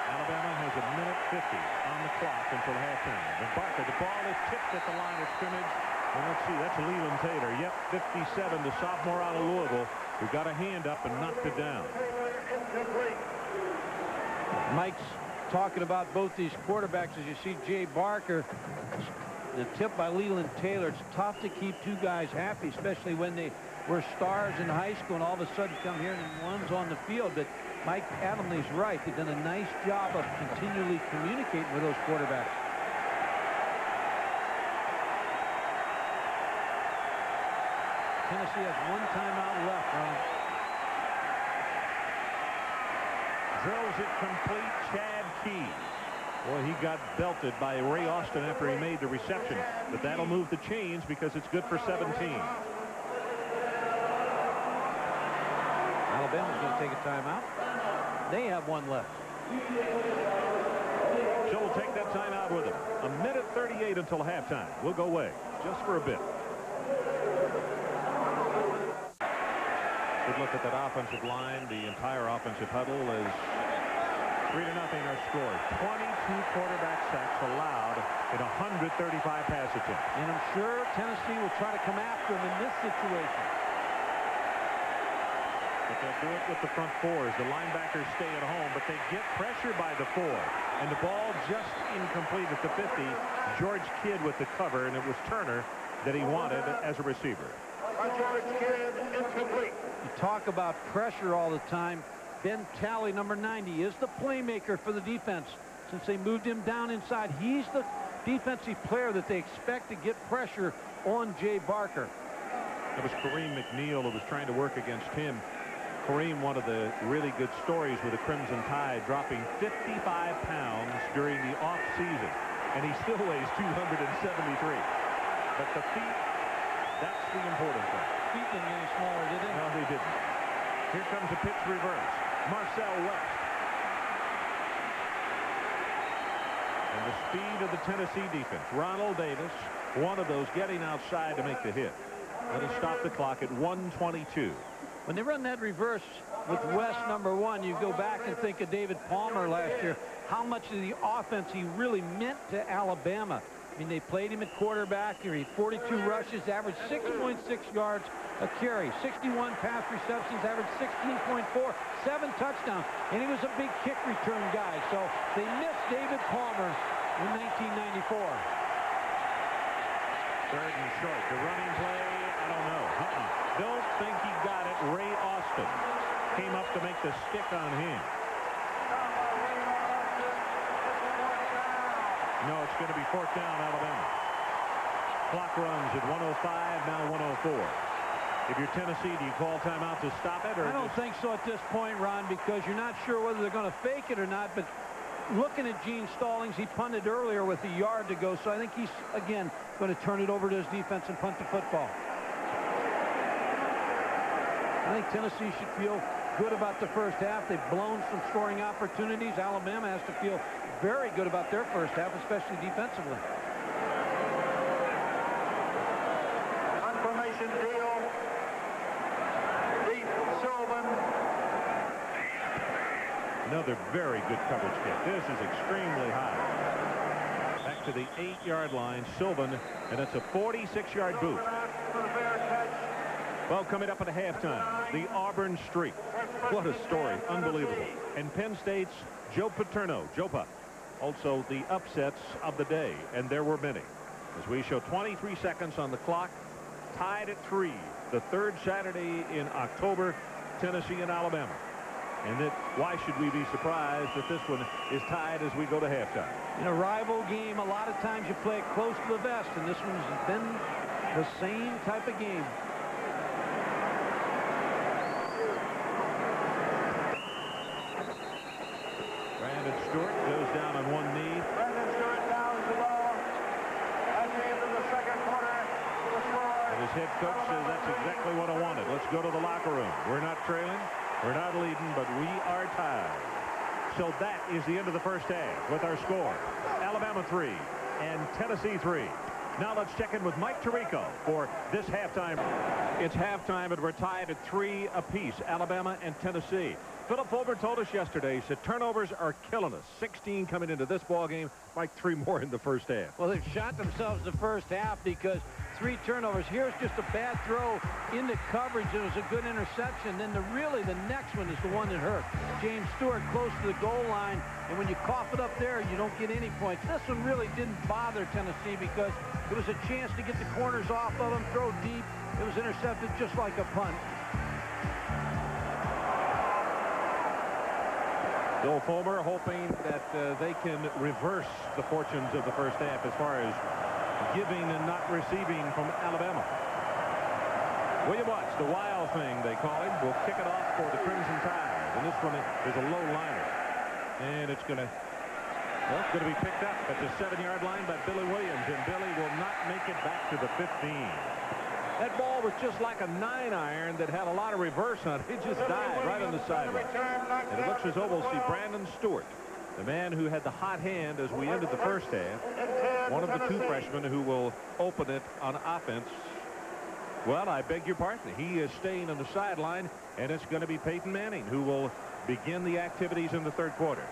Alabama has a minute 50 on the clock until halftime. And Barker, the ball is tipped at the line of scrimmage. And let's see, that's Leland Taylor. Yep, 57, the sophomore out of Louisville, who got a hand up and knocked it down. Mike's talking about both these quarterbacks. As you see, Jay Barker, the tip by Leland Taylor. It's tough to keep two guys happy, especially when they were stars in high school and all of a sudden come here and one's on the field. But Mike Adamle's right. They've done a nice job of continually communicating with those quarterbacks. Tennessee has one timeout left. Drills it complete. Chad Key. Well, he got belted by Ray Austin after he made the reception. But that'll move the chains because it's good for 17. Alabama's going to take a timeout. They have one left. So we'll take that timeout with him. A minute 38 until halftime. We'll go away just for a bit. Good look at that offensive line. The entire offensive huddle is 3-0 our score. 22 quarterback sacks allowed in 135 pass attempts. And I'm sure Tennessee will try to come after him in this situation. But they'll do it with the front fours. The linebackers stay at home, but they get pressure by the 4. And the ball just incomplete at the 50. George Kidd with the cover, and it was Turner that he wanted as a receiver. George Kidd, incomplete. You talk about pressure all the time. Ben Talley, number 90, is the playmaker for the defense. Since they moved him down inside, he's the defensive player that they expect to get pressure on Jay Barker. It was Kareem McNeil who was trying to work against him. Kareem, one of the really good stories with the Crimson Tide, dropping 55 pounds during the off-season. And he still weighs 273. But the feet, that's the important thing. Feet didn't get any smaller, did they? No, they didn't. Here comes a pitch reverse. Marcel West. And the speed of the Tennessee defense. Ronald Davis, one of those getting outside to make the hit. That'll stop the clock at 1:22. When they run that reverse with West, number 1, you go back and think of David Palmer last year, how much of the offense he really meant to Alabama. I mean, they played him at quarterback. He had 42 rushes, averaged 6.6 yards a carry, 61 pass receptions, averaged 16.4, 7 touchdowns, and he was a big kick return guy. So they missed David Palmer in 1994. Third and short. The running play, I don't know. Don't think he got it. Ray Austin came up to make the stick on him. No, it's going to be 4th down, Alabama. Clock runs at 1:05, now 1:04. If you're Tennessee, do you call timeout to stop it? Or I don't think so at this point, Ron, because you're not sure whether they're going to fake it or not. But looking at Gene Stallings, he punted earlier with a yard to go. So I think he's, again, going to turn it over to his defense and punt the football. I think Tennessee should feel good about the first half. They've blown some scoring opportunities. Alabama has to feel very good about their first half, especially defensively. Confirmation deal. Deep Sylvan. Another very good coverage kick. This is extremely high. Back to the 8-yard line. Sylvan, and it's a 46-yard boot. Well, coming up at halftime, the Auburn streak. What a story. Unbelievable. And Penn State's Joe Paterno, Jopa. Also the upsets of the day, and there were many. As we show 23 seconds on the clock, tied at 3. The third Saturday in October, Tennessee and Alabama. And that, why should we be surprised that this one is tied as we go to halftime? In a rival game, a lot of times you play it close to the vest, and this one's been the same type of game. Brandon Stewart goes down on one knee. Brandon Stewart downs the ball at the end of the second quarter. And his head coach says that's exactly what I wanted. Let's go to the locker room. We're not trailing, we're not leading, but we are tied. So that is the end of the first half with our score. Alabama 3 and Tennessee 3. Now let's check in with Mike Tirico for this halftime. It's halftime, and we're tied at 3 apiece, Alabama and Tennessee. Philip Fulmer told us yesterday, he said turnovers are killing us. 16 coming into this ball game, like 3 more in the first half. Well, they've shot themselves the first half because 3 turnovers. Here's just a bad throw into coverage. It was a good interception. Then really the next one is the one that hurt. James Stewart close to the goal line, and when you cough it up there, you don't get any points. This one really didn't bother Tennessee because it was a chance to get the corners off of them, throw deep. It was intercepted just like a punt. Bill Fulmer hoping that they can reverse the fortunes of the first half as far as giving and not receiving from Alabama. William Watts, the wild thing they call him, will kick it off for the Crimson Tide. And this one is a low liner. And it's going to be picked up at the 7-yard line by Billy Williams. And Billy will not make it back to the 15. That ball was just like a 9-iron that had a lot of reverse on it. It just died right on the sideline. And it looks as though we'll see Brandon Stewart, the man who had the hot hand as we ended the first half, one of the 2 freshmen who will open it on offense. Well, I beg your pardon. He is staying on the sideline, and it's going to be Peyton Manning who will begin the activities in the third quarter.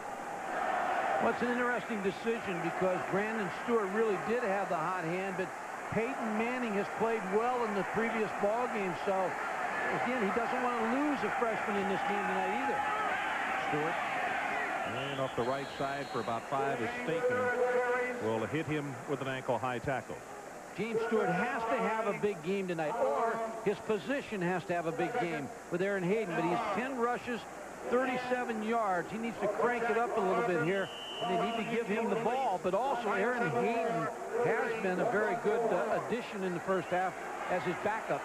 Well, it's an interesting decision because Brandon Stewart really did have the hot hand, but Peyton Manning has played well in the previous ball game, so again, he doesn't want to lose a freshman in this game tonight either. Stewart ran off the right side for about 5 as Staten will hit him with an ankle-high tackle. James Stewart has to have a big game tonight, or his position has to have a big game with Aaron Hayden, but he has 10 rushes, 37 yards. He needs to crank it up a little bit here, and they need to give him the ball. But also, Aaron Hayden has been a very good addition in the first half as his backup.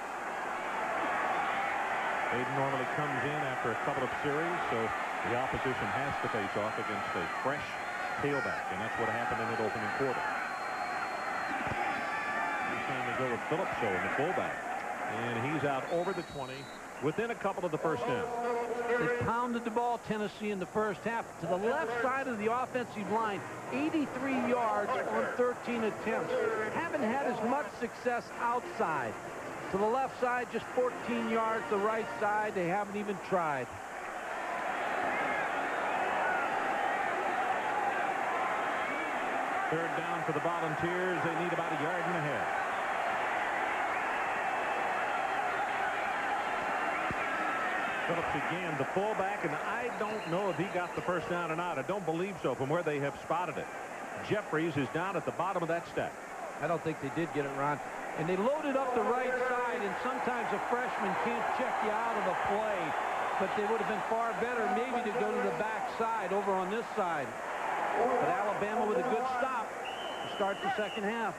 Hayden normally comes in after a couple of series, so the opposition has to face off against a fresh tailback, and that's what happened in that opening quarter. This time they go with Phillips, so in the fullback, and he's out over the 20 within a couple of the first down. They pounded the ball, Tennessee, in the first half. To the left side of the offensive line, 83 yards on 13 attempts. Haven't had as much success outside. To the left side, just 14 yards. The right side, they haven't even tried. Third down for the Volunteers. They need about 1.5 yards. Phillips again, the fullback, and I don't know if he got the first down or not. I don't believe so from where they have spotted it. Jeffries is down at the bottom of that stack. I don't think they did get it, Ron. And they loaded up the right side, and sometimes a freshman can't check you out of a play. But they would have been far better maybe to go to the back side over on this side. But Alabama with a good stop to start the second half.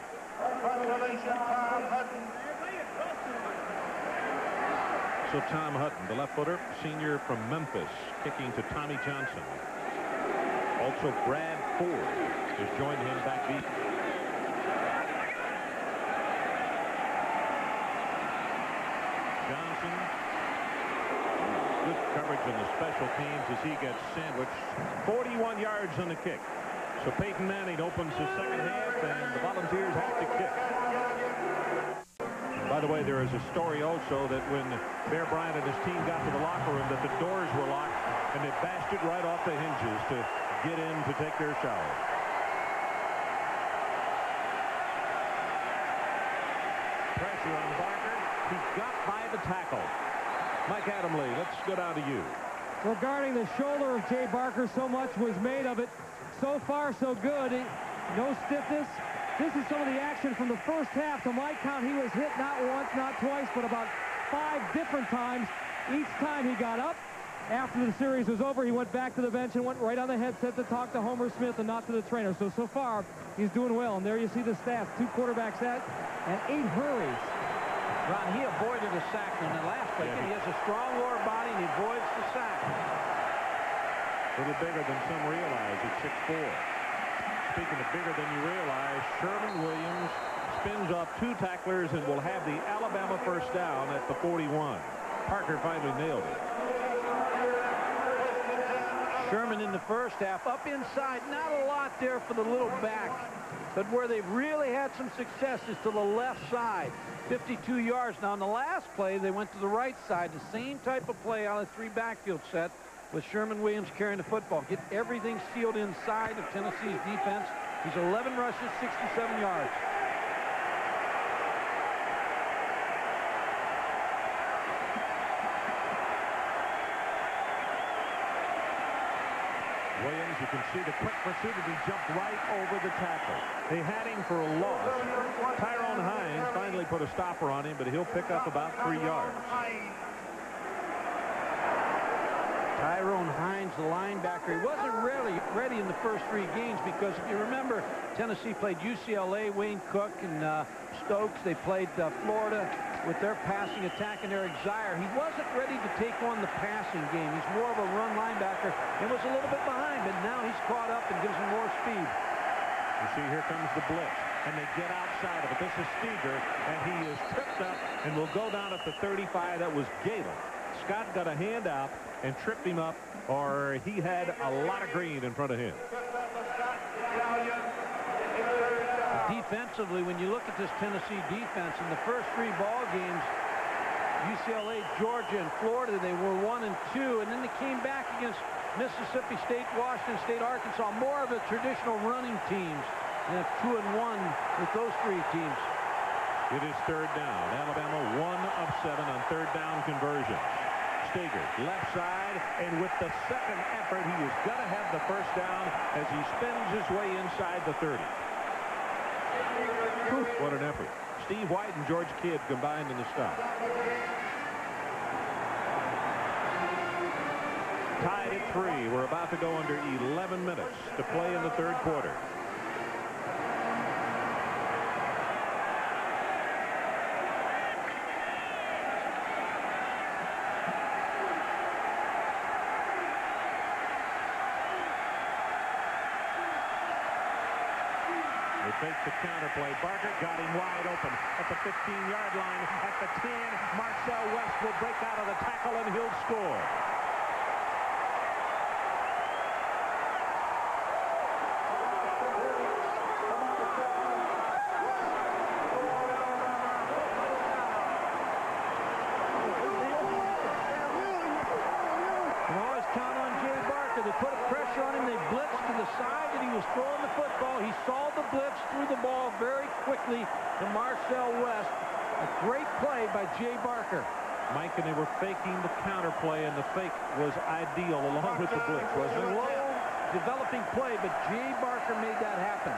So Tom Hutton, the left footer, senior from Memphis, kicking to Tommy Johnson. Also Brad Ford has joined him back deep. Johnson, good coverage on the special teams as he gets sandwiched. 41 yards on the kick. So Peyton Manning opens the second half, and the Volunteers have to kick. By the way, there is a story also that when Bear Bryant and his team got to the locker room, that the doors were locked, and they bashed it right off the hinges to get in to take their shower. Pressure on Barker. He got by the tackle. Mike Adamle, let's go down to you. Regarding the shoulder of Jay Barker, so much was made of it. So far, so good. No stiffness. This is some of the action from the first half. To my count, he was hit not once, not twice, but about 5 different times. Each time he got up. After the series was over, he went back to the bench and went right on the headset to talk to Homer Smith and not to the trainer. So far, he's doing well. And there you see the stats. 2 quarterback sacks and 8 hurries. Ron, he avoided a sack on the last play. Yeah. He has a strong lower body, and he avoids the sack. A little bigger than some realize at 6'4". Speaking of bigger than you realize, Sherman Williams spins off 2 tacklers and will have the Alabama first down at the 41. Parker finally nailed it. Sherman in the first half, up inside, not a lot there for the little back, but where they've really had some success is to the left side. 52 yards. Now, in the last play, they went to the right side, the same type of play on a 3 backfield set with Sherman Williams carrying the football. Get everything sealed inside of Tennessee's defense. He's 11 rushes, 67 yards. Williams, you can see the quick pursuit, and he jumped right over the tackle. They had him for a loss. Tyrone Hines finally put a stopper on him, but he'll pick up about 3 yards. Tyrone Hines, the linebacker, he wasn't really ready in the first 3 games because if you remember, Tennessee played UCLA, Wayne Cook, and Stokes. They played Florida with their passing attack and Eric Zier. He wasn't ready to take on the passing game. He's more of a run linebacker and was a little bit behind, but now he's caught up and gives him more speed. You see, here comes the blitz, and they get outside of it. This is Steger, and he is tripped up and will go down at the 35. That was Galen. Scott got a hand out and tripped him up, or he had a lot of green in front of him. Defensively, when you look at this Tennessee defense, in the first 3 ball games, UCLA, Georgia, and Florida, they were 1 and 2, and then they came back against Mississippi State, Washington State, Arkansas, more of the traditional running teams, and 2 and 1 with those 3 teams. It is 3rd down. Alabama 1 of 7 on 3rd down conversions. Steger, left side, and with the second effort, he is going to have the first down as he spins his way inside the 30. What an effort. Steve White and George Kidd combined in the stop. Tied at 3. We're about to go under 11 minutes to play in the 3rd quarter. Fakes the counter play. Barker got him wide open at the 15-yard line. At the 10, Marcel West will break out of the tackle and he'll score. You always count on Jay Barker. They put pressure on him. They blitzed to the side that he was throwing the football. He saw the blitz, threw the ball very quickly to Marcel West. A great play by Jay Barker. Mike, and they were faking the counter play, and the fake was ideal along with the blitz, wasn't it? Low developing play, but Jay Barker made that happen.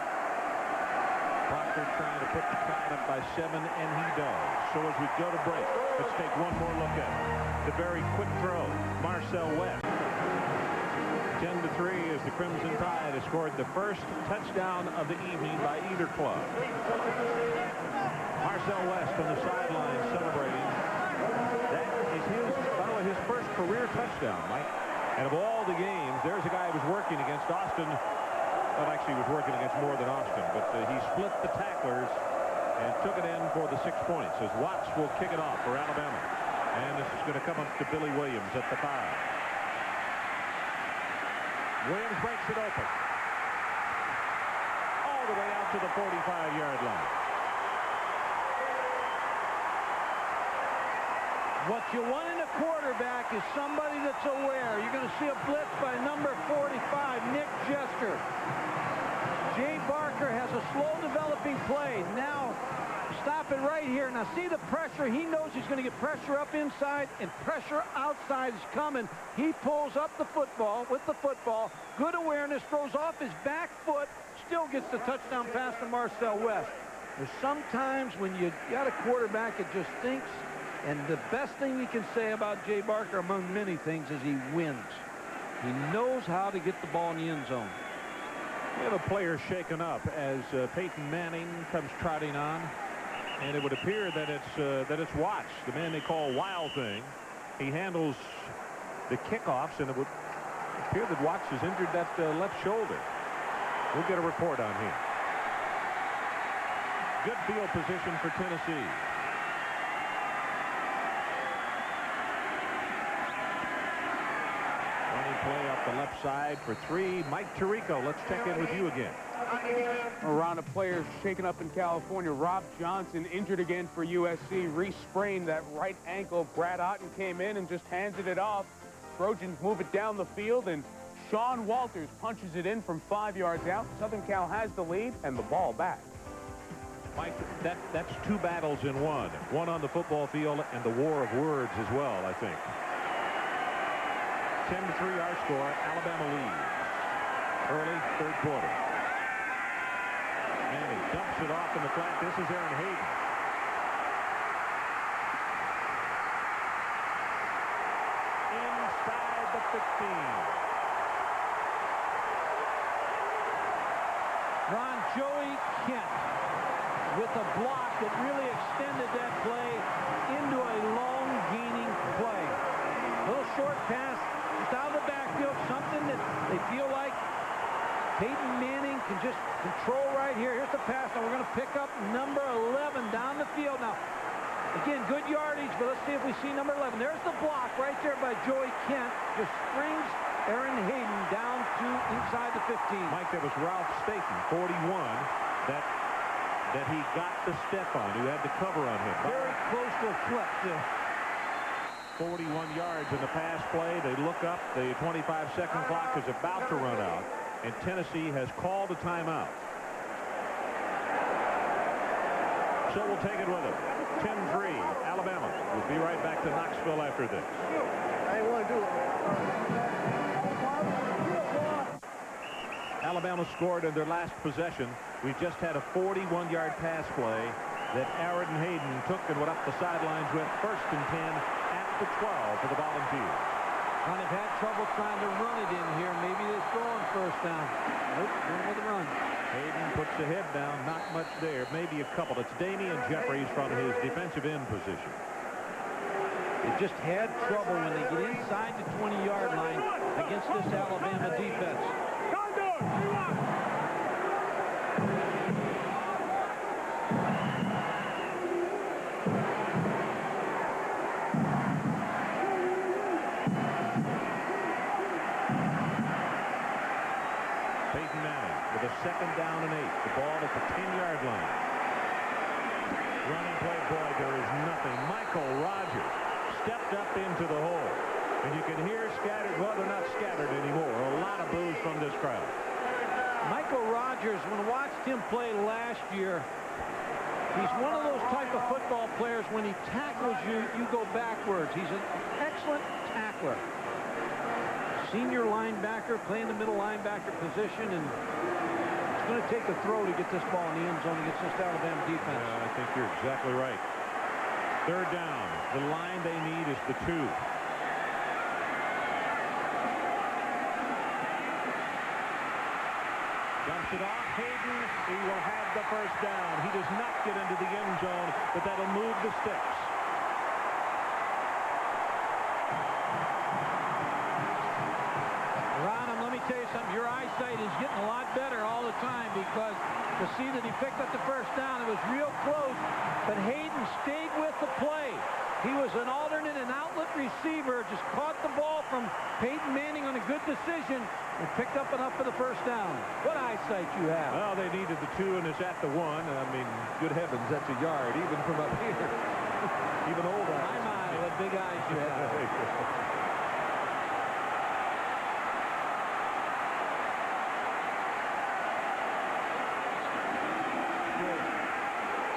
Proctor trying to put the Tide up by 7, and he does. So as we go to break, let's take one more look at it. The very quick throw, Marcel West. 10-3 as the Crimson Tide has scored the first touchdown of the evening by either club. Marcel West on the sideline celebrating. That is his touchdown, Mike. And of all the games, there's a guy who was working against Austin. Well, actually, he was working against more than Austin, but he split the tacklers and took it in for the 6 points as Watts will kick it off for Alabama. And this is going to come up to Billy Williams at the 5. Williams breaks it open. All the way out to the 45-yard line. What you want in a quarterback is somebody that's aware. You're going to see a blitz by number 45, Nick Jester. Jay Barker has a slow developing play. Now, stop it right here. Now, see the pressure. He knows he's going to get pressure up inside, and pressure outside is coming. He pulls up the football with the football. Good awareness, throws off his back foot, still gets the touchdown pass to Marcel West. There's sometimes when you got a quarterback, it just thinks. And the best thing you can say about Jay Barker, among many things, is he wins. He knows how to get the ball in the end zone. We have a player shaken up as Peyton Manning comes trotting on. And it would appear that it's Watts, the man they call Wild Thing. He handles the kickoffs, and it would appear that Watts has injured that left shoulder. We'll get a report on him. Good field position for Tennessee. Play up the left side for 3. Mike Tirico, let's check in with you again. Around of players shaken up in California. Rob Johnson injured again for USC. Re-sprained that right ankle. Brad Otten came in and just handed it off. Trojans move it down the field, and Sean Walters punches it in from 5 yards out. Southern Cal has the lead and the ball back. Mike, that's 2 battles in one. One on the football field and the war of words as well, I think. 10-3 our score. Alabama leads. Early 3rd quarter. And he dumps it off in the flat. This is Aaron Hayden. Inside the 15. Ron, Joey Kent with a block that really extended that play into a long gaining play. Little short pass. Out of the backfield, something that they feel like Peyton Manning can just control right here. Here's the pass. Now we're going to pick up number 11 down the field. Now, again, good yardage, but let's see if we see number 11. There's the block right there by Joey Kent. Just springs Aaron Hayden down to inside the 15. Mike, that was Ralph Staten, 41, that he got the step on, who had the cover on him. Very close to a flip, too. 41 yards in the pass play. They look up. The 25-second clock is about to run out, and Tennessee has called a timeout. So we'll take it with them. 10-3, Alabama. We'll be right back to Knoxville after this. I didn't want to do it. Alabama scored in their last possession. We just had a 41-yard pass play that Aaron Hayden took and went up the sidelines with. 1st and 10. The 12 for the Volunteers. Kind of had trouble trying to run it in here. Maybe they're throwing 1st down. Nope, going with the run. Hayden puts the head down. Not much there. Maybe a couple. It's Damian Jeffries from his defensive end position. They just had trouble when they get inside the 20-yard line against this Alabama defense. The 2nd down and 8. The ball at the 10-yard line. Running play, boy, there is nothing. Michael Rogers stepped up into the hole. And you can hear scattered, well, they're not scattered anymore. A lot of boos from this crowd. Michael Rogers, when I watched him play last year, he's one of those type of football players, when he tackles you, you go backwards. He's an excellent tackler. Senior linebacker, playing the middle linebacker position, and it's going to take a throw to get this ball in the end zone against this Alabama defense. I think you're exactly right. 3rd down. The line they need is the 2. Dumps it off. Hayden, he will have the 1st down. He does not get into the end zone, but that'll move the sticks. better all the time, because to see that he picked up the first down, it was real close, but Hayden stayed with the play. He was an alternate and outlet receiver, just caught the ball from Peyton Manning on a good decision and picked up enough for the first down. What eyesight you have. Well, they needed the 2 and it's at the 1. I mean, good heavens, that's a yard, even from up here. Even old eyes. My, what big eyes you have.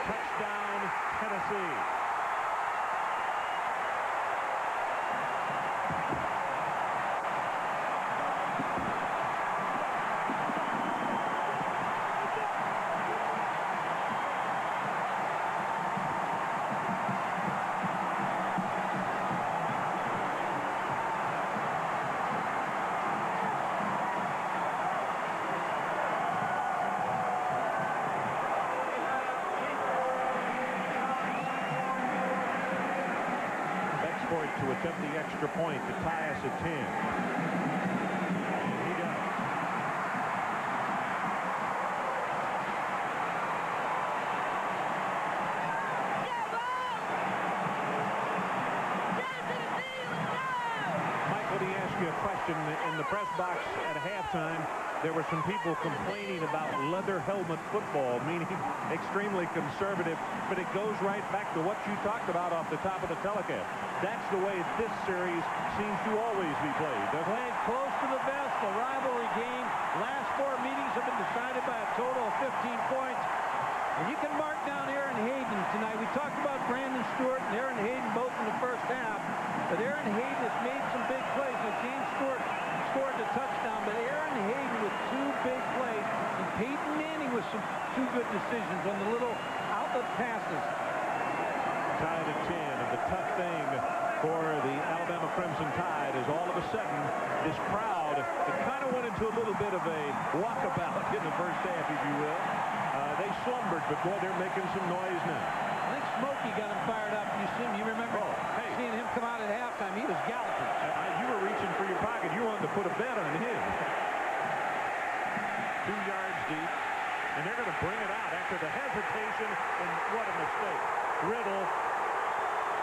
Touchdown, Tennessee. To attempt the extra point to tie us at 10. And he does. Mike, let me ask you a question. In the press box at halftime, there were some people complaining about leather helmet football, meaning extremely conservative, but it goes right back to what you talked about off the top of the telecast. That's the way this series seems to always be played. Played close to the best, the rivalry game. Last 4 meetings have been decided by a total of 15 points. And you can mark down Aaron Hayden tonight. We talked about Brandon Stewart and Aaron Hayden both in the first half, but Aaron Hayden has made some big plays. Now, James Stewart scored the touchdown, but Aaron Hayden with 2 big plays, and Peyton Manning with 2 good decisions on the little outlet passes. Tied at 10, and the tough thing for the Alabama Crimson Tide is all of a sudden this crowd, it kind of went into a little bit of a walkabout in the first half, if you will. They slumbered, but boy, they're making some noise now. I think Smokey got him fired up. You remember seeing him come out at halftime. He was galloping. You were reaching for your pocket. You wanted to put a bet on him. 2 yards deep, and they're going to bring it out after the hesitation, and what a mistake. Riddle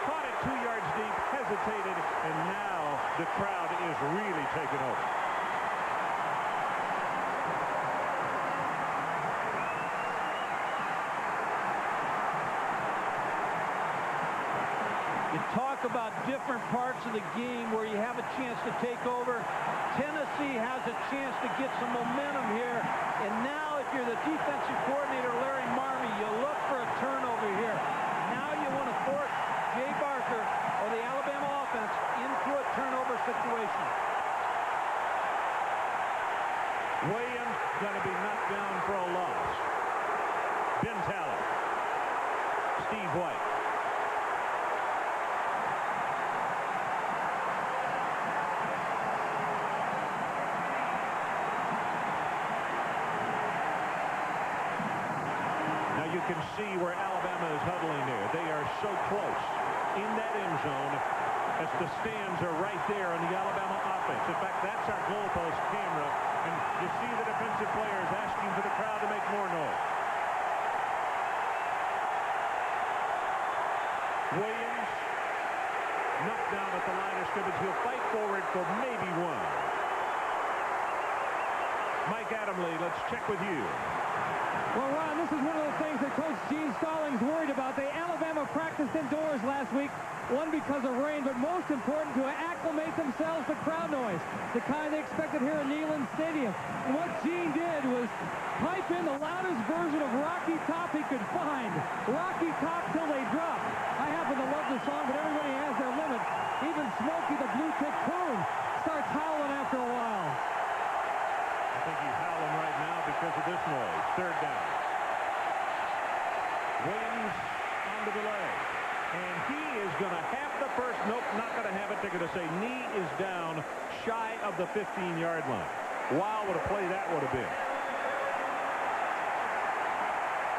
caught it 2 yards deep, hesitated, and now the crowd is really taking over. You talk about different parts of the game where you have a chance to take over. Tennessee has a chance to get some momentum here. And now if you're the defensive coordinator, Larry Marmie, you look for a turnover here. Now you want to force Jay Barker or the Alabama offense into a turnover situation. Williams going to be knocked down for a loss. Ben Taylor. Steve White. You can see where Alabama is huddling there. They are so close in that end zone as the stands are right there on the Alabama offense. In fact, that's our goalpost camera, and you see the defensive players asking for the crowd to make more noise. Williams knocked down at the line of scrimmage. He'll fight forward for maybe 1. Mike Adamle, let's check with you. Well, Ron, this is one of those things that Coach Gene Stallings worried about. Alabama practiced indoors last week, one because of rain, but most important to acclimate themselves to crowd noise, the kind they expected here at Neyland Stadium. And what Gene did was pipe in the loudest version of Rocky Top he could find. Rocky Top till they drop. I happen to love the song, but everybody has their limits. Even Smokey the Blue-Tick Coon starts howling after a while. I think he's howling right now because of this noise. 3rd down. Williams on the delay. And he is going to have the first. Nope, not going to have it. They're going to say knee is down shy of the 15-yard line. Wow, what a play that would have been.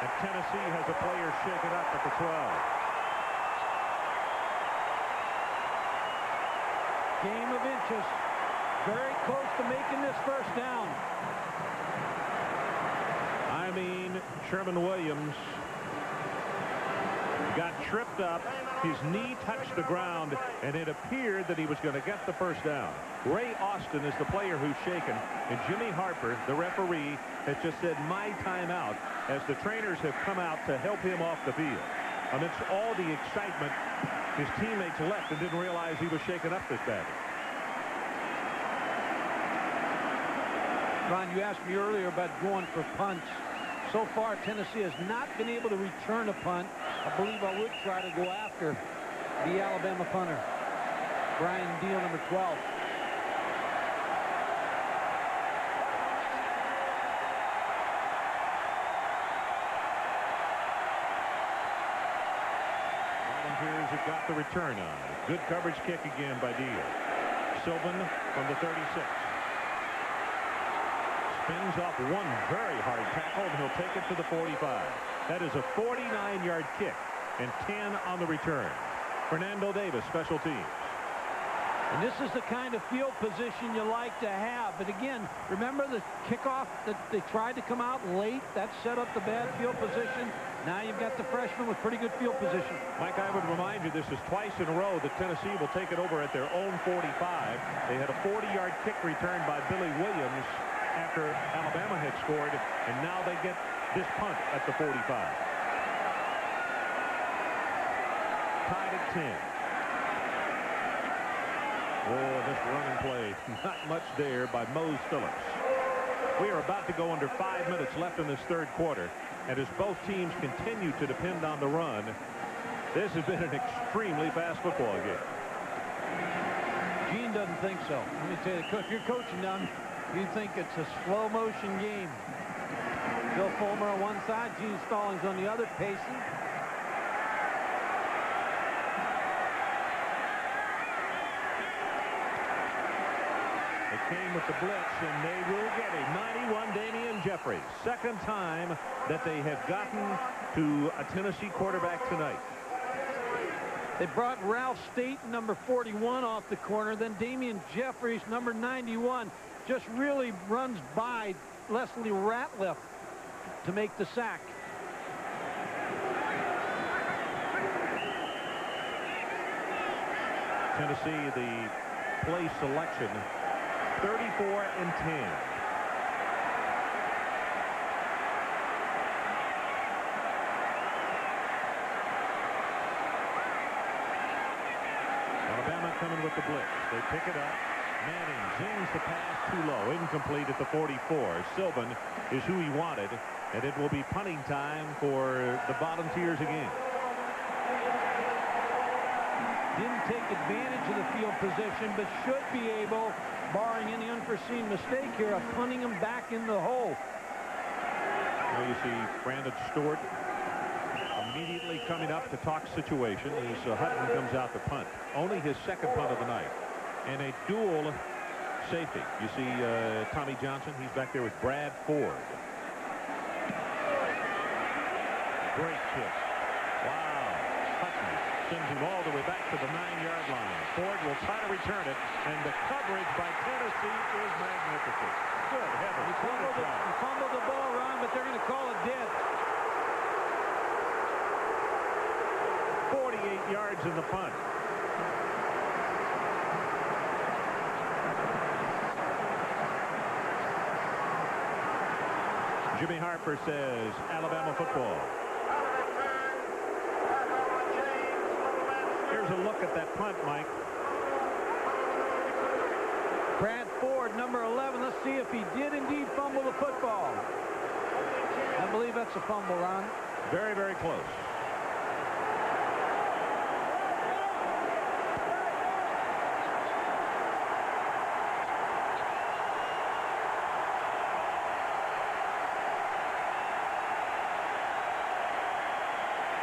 And Tennessee has a player shaken up at the 12. Game of inches. Very close to making this first down. mean, Sherman Williams got tripped up. His knee touched the ground, and it appeared that he was going to get the first down. Ray Austin is the player who's shaken, and Jimmy Harper, the referee, has just said, my timeout, as the trainers have come out to help him off the field. Amidst all the excitement, his teammates left and didn't realize he was shaken up this badly. Ron, you asked me earlier about going for punts. So far, Tennessee has not been able to return a punt. I believe I would try to go after the Alabama punter, Brian Deal, number 12. Volunteers have got the return on. Good coverage kick again by Deal. Sylvan from the 36. Spins off one very hard tackle, and he'll take it to the 45. That is a 49-yard kick and 10 on the return. Fernando Davis, special teams. And this is the kind of field position you like to have. But again, remember the kickoff that they tried to come out late? That set up the bad field position. Now you've got the freshman with pretty good field position. Mike, I would remind you, this is twice in a row that Tennessee will take it over at their own 45. They had a 40-yard kick return by Billy Williams after Alabama had scored, and now they get this punt at the 45. Tied at 10. Oh, this running play, not much there by Mose Phillips. We are about to go under 5 minutes left in this third quarter, and as both teams continue to depend on the run, this has been an extremely fast football game. Gene doesn't think so. Let me tell you, if you're coaching them, you think it's a slow motion game. Bill Fulmer on one side, Gene Stallings on the other, pacing. They came with the blitz, and they will get it. 91, Damian Jeffries. Second time that they have gotten to a Tennessee quarterback tonight. They brought Ralph State, number 41, off the corner. Then Damian Jeffries, number 91, just really runs by Leslie Ratliff to make the sack. Tennessee, the play selection, 34 and 10. Alabama coming with the blitz. They pick it up. Manning zings the pass too low. Incomplete at the 44. Sylvan is who he wanted, and it will be punting time for the Volunteers again. Didn't take advantage of the field position, but should be able, barring any unforeseen mistake here, of punting him back in the hole. Well, you see Brandon Stewart immediately coming up to talk situation as Hutton comes out to punt. Only his second punt of the night. And a dual safety. You see Tommy Johnson. He's back there with Brad Ford. Great kick. Wow. Hutton sends him all the way back to the 9-yard line. Ford will try to return it, and the coverage by Tennessee is magnificent. Good heavens. You fumbled the ball, Ron, but they're going to call it dead. 48 yards in the punt. Jimmy Harper says Alabama football. Here's a look at that punt, Mike. Brad Ford, number 11. Let's see if he did indeed fumble the football. I believe that's a fumble, Ron. Very, very close.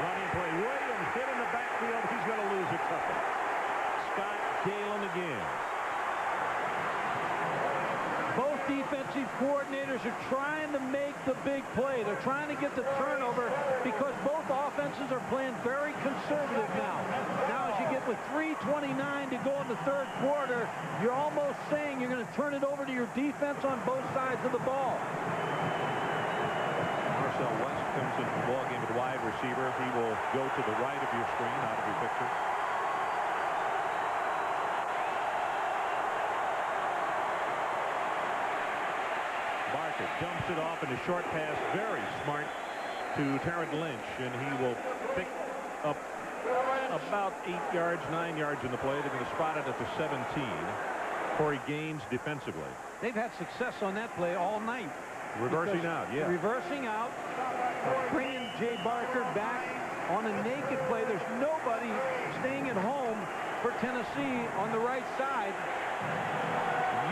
Running play. Williams hit in the backfield. He's going to lose a couple. Scott Galen again. Both defensive coordinators are trying to make the big play. They're trying to get the turnover because both offenses are playing very conservative now. Now, as you get with 3:29 to go in the third quarter, you're almost saying you're going to turn it over to your defense on both sides of the ball. Marcel West comes into the ball game at wide receiver. He will go to the right of your screen, out of your picture. Barker dumps it off in a short pass, very smart, to Tarrant Lynch, and he will pick up about 8 yards, 9 yards in the play. They're going to spot it at the 17. Corey Gaines defensively. They've had success on that play all night. Reversing out, yeah. Reversing out, bringing Jay Barker back on a naked play. There's nobody staying at home for Tennessee on the right side.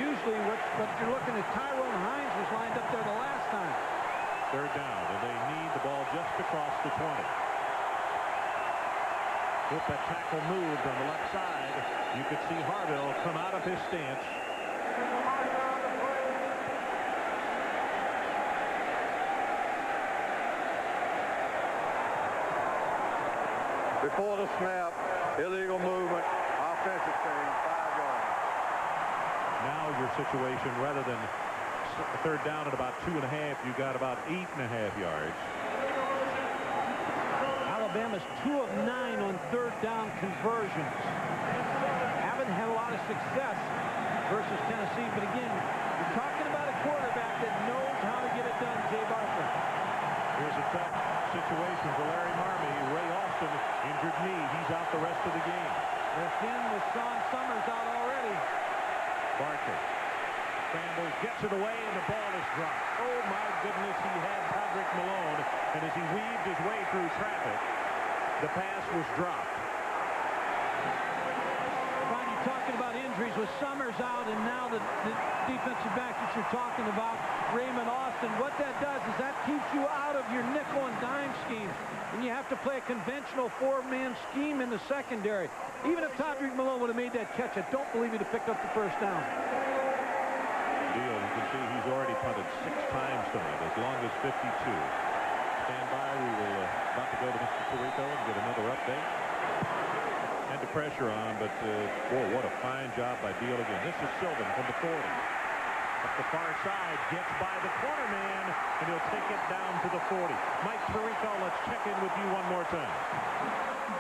Usually what you're looking at, Tyrone Hines was lined up there the last time. Third down, and they need the ball just across the 20. If that tackle moved on the left side, you could see Harville come out of his stance. Before the snap, illegal movement, offensive team, 5 yards. Now your situation, rather than third down at about 2.5, you got about 8.5 yards. Alabama's 2 of 9 on third down conversions. Haven't had a lot of success versus Tennessee, but again, you're talking about a quarterback that knows how to get it done, Jay Barker. Here's a tough situation for Larry Marmee. Ray Austin, injured knee. He's out the rest of the game. They're thin with Sean Summers out already. Barker scrambles, gets it away, and the ball is dropped. Oh, my goodness, he had Todrick Malone, and as he weaved his way through traffic, the pass was dropped. Ron, you're talking about injuries with Summers out, and now the defensive back that you're talking about, Raymond Austin. What that does is that keeps you out of your nickel and dime scheme, and you have to play a conventional 4-man scheme in the secondary. Even if Todrick Malone would have made that catch, I don't believe he'd have picked up the first down. Deal, you can see he's already punted 6 times tonight, as long as 52. Stand by. We will about to go to Mr. Tirico and get another update. Had the pressure on, but boy, what a fine job by Deal again. This is Sylvan from the 40. Up the far side, gets by the corner man, and he'll take it down to the 40. Mike Tirico, let's check in with you one more time.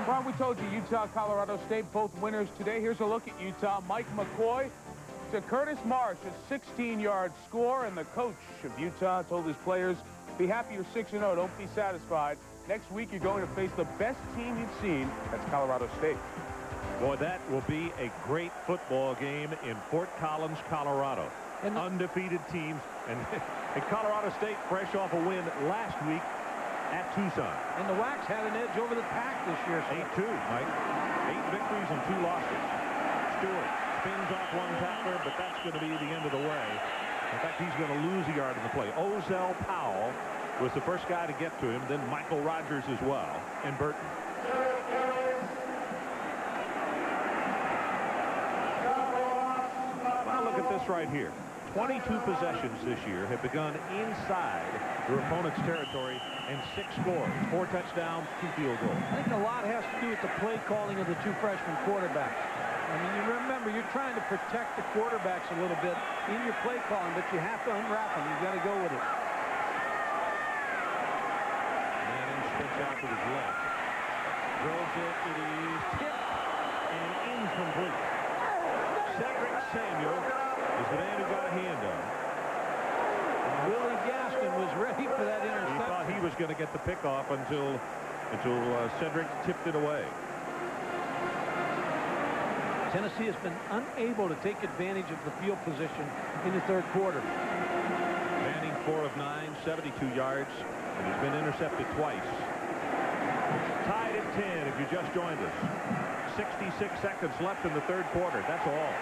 Ron, we told you Utah, Colorado State, both winners today. Here's a look at Utah. Mike McCoy to Curtis Marsh, a 16-yard score, and the coach of Utah told his players, be happy you're 6-0, don't be satisfied. Next week, you're going to face the best team you've seen. That's Colorado State. Boy, that will be a great football game in Fort Collins, Colorado. And undefeated teams, and Colorado State fresh off a win last week at Tucson. And the Wax had an edge over the Pack this year. 8-2, Mike. 8 victories and 2 losses. Stewart spins off one tackler, but that's going to be the end of the way. In fact, he's going to lose a yard in the play. Ozell Powell was the first guy to get to him, then Michael Rogers as well, and Burton. Now look at this right here. 22 possessions this year have begun inside their opponent's territory, and 6 scores. 4 touchdowns, 2 field goals. I think a lot has to do with the play calling of the 2 freshman quarterbacks. I mean, you remember, you're trying to protect the quarterbacks a little bit in your play calling, but you have to unwrap them. You've got to go with it. Manning spins out to his left. Throws it. It is tipped and incomplete. Cedric Samuel is the man who got a hand on it. Willie Gaston was ready for that interception. He thought he was going to get the pick off until Cedric tipped it away. Tennessee has been unable to take advantage of the field position in the third quarter. Manning 4 of 9, 72 yards, and he's been intercepted twice. Tied at 10 if you just joined us. 66 seconds left in the third quarter. That's all.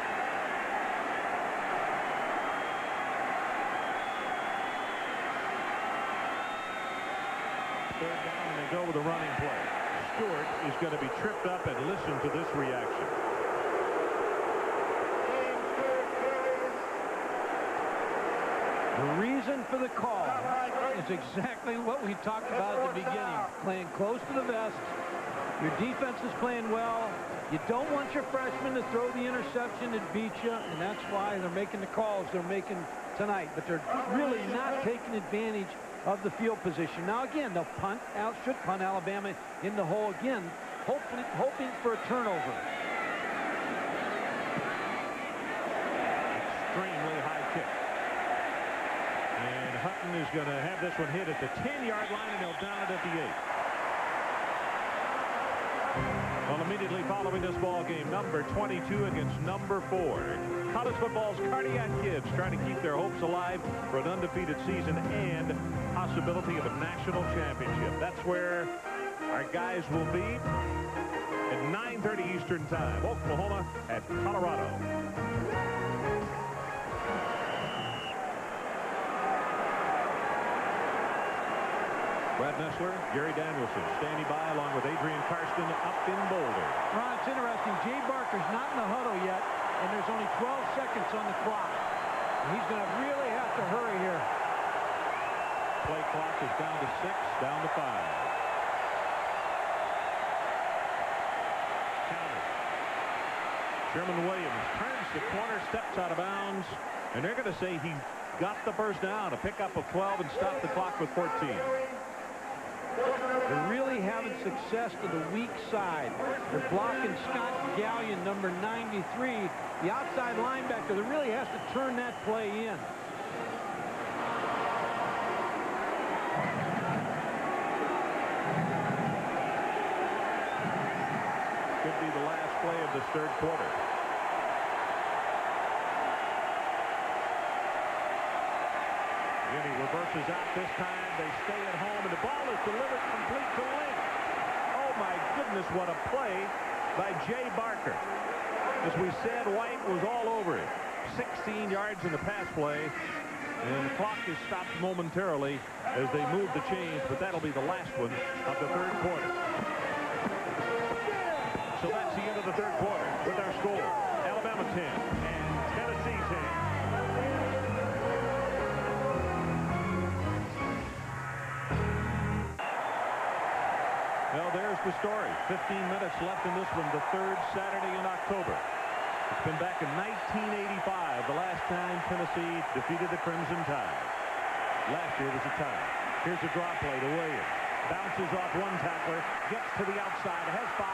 Third down, and they go with a running play. Stewart is going to be tripped up, and listen to this reaction. The reason for the call is exactly what we talked about at the beginning. Playing close to the vest. Your defense is playing well. You don't want your freshman to throw the interception that beat you, and that's why they're making the calls they're making tonight. But they're really not taking advantage of the field position. Now again, they'll should punt Alabama in the hole again, hoping for a turnover. Extremely high kick. And Hutton is going to have this one hit at the 10-yard line, and he'll down it at the 8. Well, immediately following this ball game, number 22 against number 4. College football's cardiac kids trying to keep their hopes alive for an undefeated season and possibility of a national championship. That's where our guys will be at 9:30 Eastern Time. Oklahoma at Colorado. Brad Nessler, Gary Danielson standing by along with Adrian Karsten up in Boulder. Ron, it's interesting. Jay Barker's not in the huddle yet, and there's only 12 seconds on the clock. And he's going to really have to hurry here. Play clock is down to 6, down to 5. Counter. Sherman Williams turns the corner, steps out of bounds, and they're going to say he got the first down, a pickup of 12, and stop the clock with 14. They're really having success to the weak side. They're blocking Scott Gallion, number 93, the outside linebacker that really has to turn that play in. Could be the last play of this third quarter. He reverses out this time. They stay at home, and the ball is delivered complete to Lynch. Oh, my goodness, what a play by Jay Barker. As we said, White was all over it. 16 yards in the pass play, and the clock is stopped momentarily as they move the chains, but that'll be the last one of the third quarter. So that's the end of the third quarter with our score. Alabama 10 and Tennessee 10. Well, there's the story. 15 minutes left in this one, the third Saturday in October. It's been back in 1985, the last time Tennessee defeated the Crimson Tide. Last year was a tie. Here's a draw play to Williams. Bounces off one tackler, gets to the outside, has 5,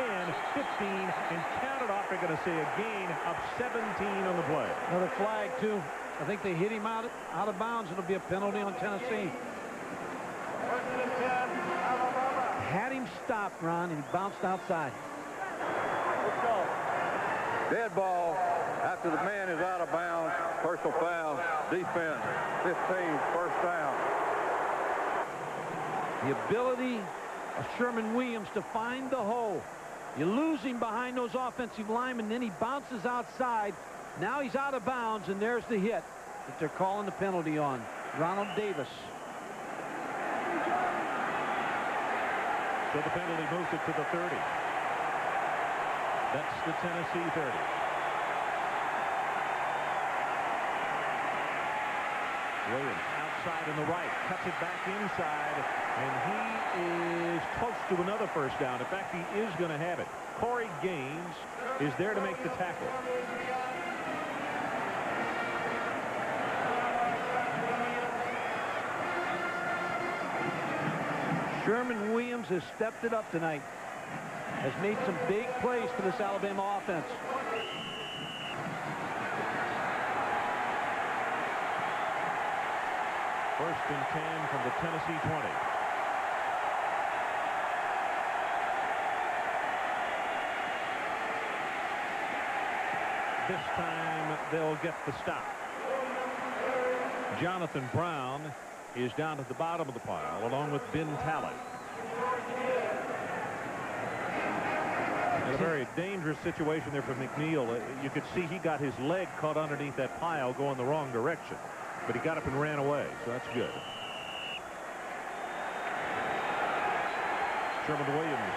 10, 15, and counted off. They're going to say a gain of 17 on the play. Another flag, too. I think they hit him out of bounds. It'll be a penalty on Tennessee. Had him stopped, Ron, and he bounced outside. Dead ball after the man is out of bounds. Personal foul. Defense. 15. First down. The ability of Sherman Williams to find the hole. You lose him behind those offensive linemen, then he bounces outside. Now he's out of bounds, and there's the hit that they're calling the penalty on. Ronald Davis. So the penalty moves it to the 30. That's the Tennessee 30. Williams outside on the right, cuts it back inside, and he is close to another first down. In fact, he is going to have it. Corey Gaines is there to make the tackle. Sherman Williams has stepped it up tonight. Has made some big plays for this Alabama offense. First and 10 from the Tennessee 20. This time they'll get the stop. Jonathan Brown is down at the bottom of the pile along with Ben Talley. In a very dangerous situation there for McNeil. You could see he got his leg caught underneath that pile going the wrong direction, but he got up and ran away, so that's good. Sherman Williams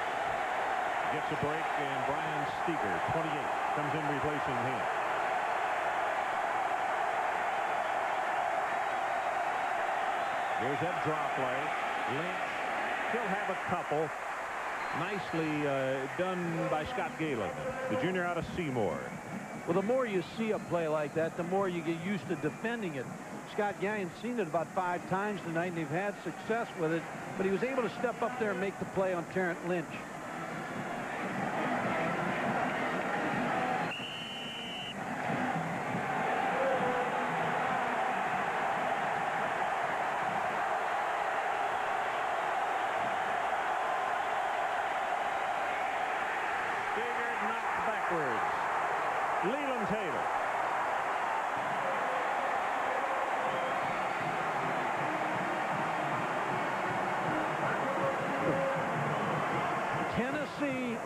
gets a break, and Brian Steger, 28, comes in replacing him. There's that draw play. Lynch, he'll have a couple. Nicely done by Scott Galen, the junior out of Seymour. Well, the more you see a play like that, the more you get used to defending it. Scott Gallion's seen it about 5 times tonight, and they've had success with it, but he was able to step up there and make the play on Terrence Lynch. Leland Taylor. Tennessee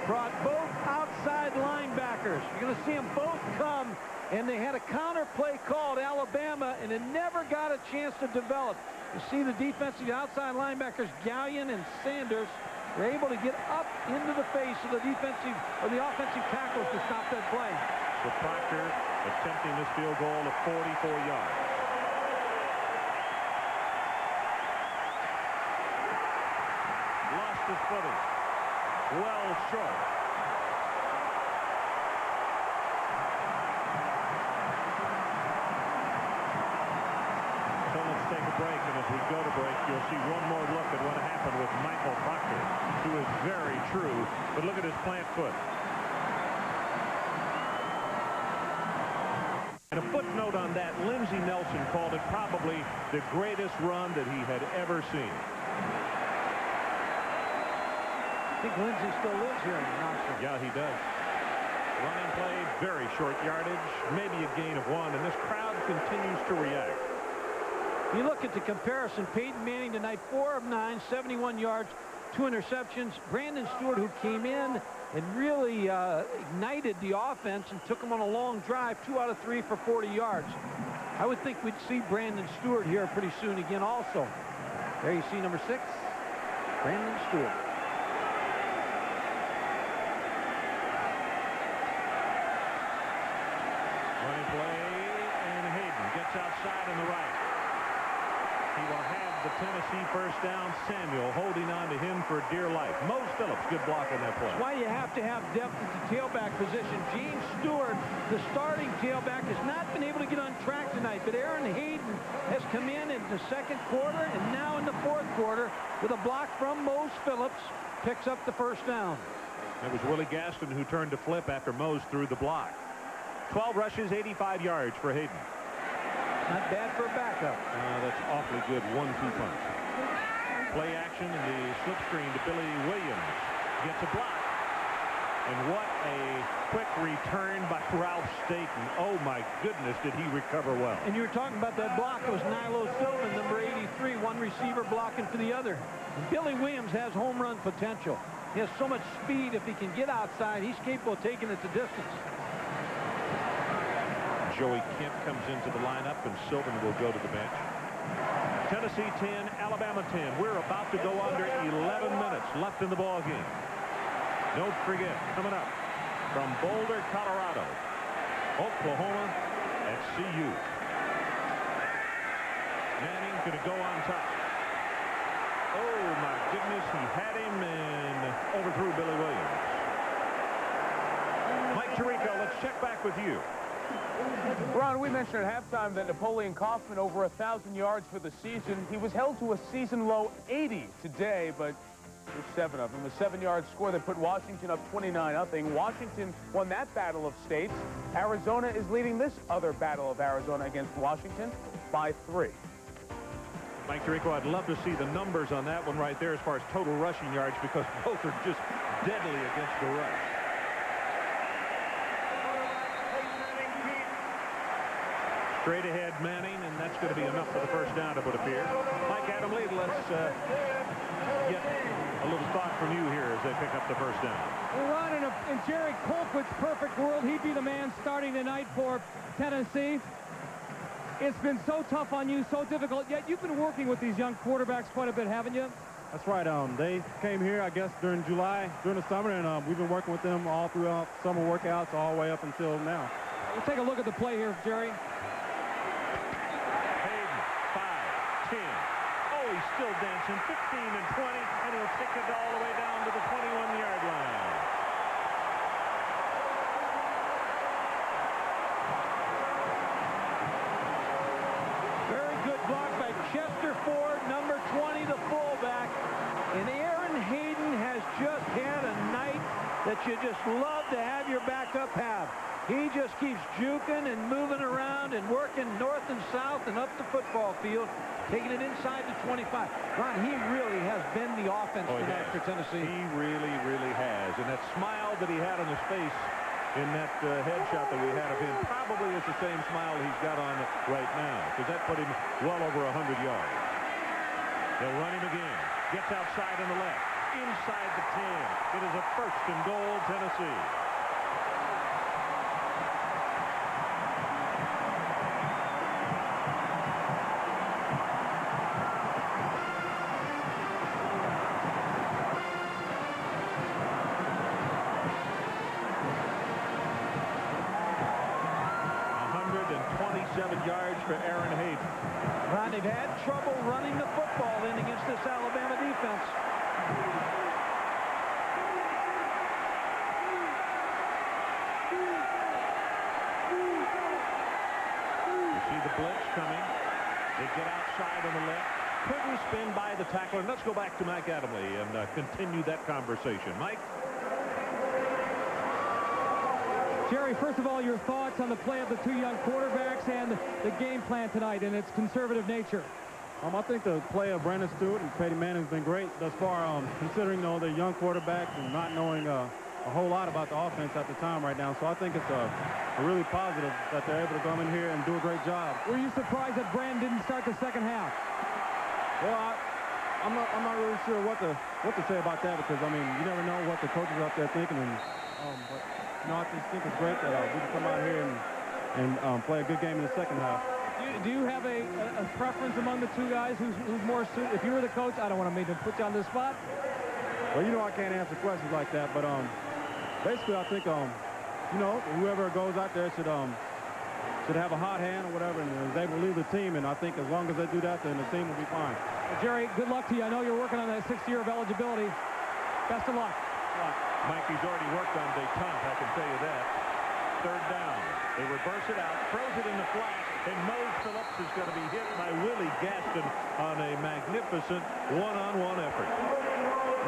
brought both outside linebackers. You're going to see them both come, and they had a counter play called Alabama, and it never got a chance to develop. You see the defensive outside linebackers, Gallion and Sanders, were able to get up into the face of the defensive or the offensive tackles to stop that play. So Proctor attempting this field goal of 44 yards. Lost his footing. Well short. So let's take a break, and as we go to break, you'll see one more look at what happened with Michael Proctor, who is very true, but look at his plant foot. And a footnote on that, Lindsey Nelson called it probably the greatest run that he had ever seen. I think Lindsey still lives here in Knoxville. Yeah, he does. Running play, very short yardage, maybe a gain of 1, and this crowd continues to react. You look at the comparison, Peyton Manning tonight, 4 of 9, 71 yards, 2 interceptions. Brandon Stewart, who came in and really ignited the offense and took them on a long drive, 2 out of 3 for 40 yards. I would think we'd see Brandon Stewart here pretty soon again also. There you see number 6, Brandon Stewart. Running play, and Hayden gets outside on the right. He will have the Tennessee first down. Samuel holding on to him for dear life. Mose Phillips, good block on that play. That's why you have to have depth at the tailback position. James Stewart, the starting tailback, has not been able to get on track tonight, but Aaron Hayden has come in the second quarter and now in the fourth quarter with a block from Mose Phillips, picks up the first down. It was Willie Gaston who turned to flip after Mose threw the block. 12 rushes, 85 yards for Hayden. Not bad for a backup. That's awfully good 1-2 punch. Play action and the slip screen to Billy Williams. Gets a block. And what a quick return by Ralph Staten. Oh my goodness, did he recover well. And you were talking about that block. It was Nilo Silva, number 83, one receiver blocking for the other. And Billy Williams has home run potential. He has so much speed. If he can get outside, he's capable of taking it the distance. Joey Kent comes into the lineup, and Sylvan will go to the bench. Tennessee 10, Alabama 10. We're about to go under 11 minutes left in the ball game. Don't forget, coming up from Boulder, Colorado, Oklahoma at CU. Manning going to go on top. Oh my goodness, he had him and overthrew Billy Williams. Mike Tirico, let's check back with you. Ron, we mentioned at halftime that Napoleon Kaufman over 1,000 yards for the season. He was held to a season-low 80 today, but there's 7 of them. A 7-yard score that put Washington up 29-0. Washington won that battle of states. Arizona is leading this other battle of Arizona against Washington by 3. Mike Tirico, I'd love to see the numbers on that one right there as far as total rushing yards, because both are just deadly against the rush. Straight ahead Manning, and that's going to be enough for the first down, it would appear. Mike Adamle, let's get a little thought from you here as they pick up the first down. Well, Ron, in Jerry Colquitt's perfect world, he'd be the man starting tonight for Tennessee. It's been so tough on you, so difficult, yet you've been working with these young quarterbacks quite a bit, haven't you? That's right. They came here, I guess, during July, during the summer, and we've been working with them all throughout summer workouts all the way up until now. We'll take a look at the play here, Jerry. He's still dancing, 15 and 20, and he'll kick it all the way down to the 21-yard line. just love to have your backup have. He just keeps juking and moving around and working north and south and up the football field, taking it inside the 25. Ron, he really has been the offense tonight for Tennessee. He really, really has. And that smile that he had on his face in that headshot that we had of him probably is the same smile he's got on right now, because that put him well over 100 yards. They'll run him again. Gets outside on the left. Inside the 10. It is a first and goal, Tennessee. Yards for Aaron Hayden. Ron, they've had trouble running the football in against this Alabama defense. You see the blitz coming. They get outside on the left. Couldn't spin by the tackler. And let's go back to Mike Adamle and continue that conversation. Mike? Jerry, first of all, your thoughts on the play of the two young quarterbacks and the game plan tonight and its conservative nature. I think the play of Brandon Stewart and Peyton Manning has been great thus far, considering they're young quarterbacks and not knowing a whole lot about the offense at the time right now. So I think it's a really positive that they're able to come in here and do a great job. Were you surprised that Brandon didn't start the second half? Well, I'm not really sure what to say about that, because I mean, you never know what the coaches are up there thinking. And but I just think it's great that we can come out here and play a good game in the second half. Do you have a preference among the two guys who's more suited? If you were the coach, I don't want to make them put you on the spot. Well, I can't answer questions like that, but basically I think whoever goes out there should have a hot hand or whatever, and is able to lead the team. And I think as long as they do that, then the team will be fine. Well, Jerry, good luck to you. I know you're working on that 6th year of eligibility. Best of luck. Mikey's already worked on detente, I can tell you that. Third down. They reverse it out, throws it in the flat, and Mose Phillips is going to be hit by Willie Gaston on a magnificent one-on-one effort.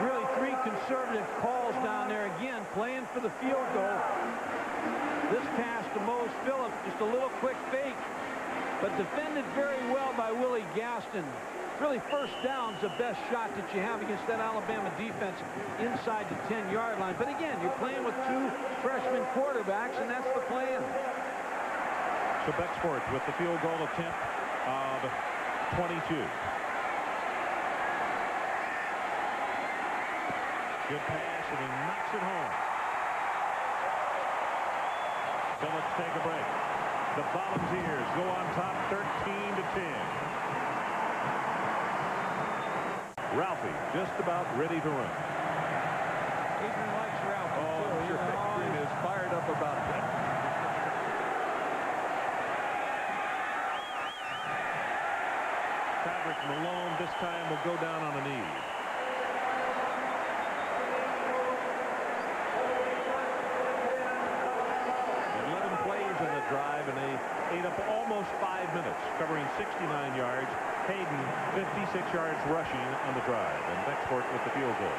Really 3 conservative calls down there again, playing for the field goal. This pass to Mose Phillips, just a little quick fake, but defended very well by Willie Gaston. Really, first down's the best shot that you have against that Alabama defense inside the 10-yard line. But again, you're playing with 2 freshman quarterbacks, and that's the plan. So Becksport with the field goal attempt of 22. Good pass, and he knocks it home. Phillips take a break. The Volunteers go on top 13-10. Ralphie just about ready to run. Adrian likes Ralphie. Oh, sure. Adrian is fired up about that. Patrick Malone this time will go down on a knee. Drive, and they ate up almost 5 minutes, covering 69 yards. Hayden 56 yards rushing on the drive, and Becksport with the field goal.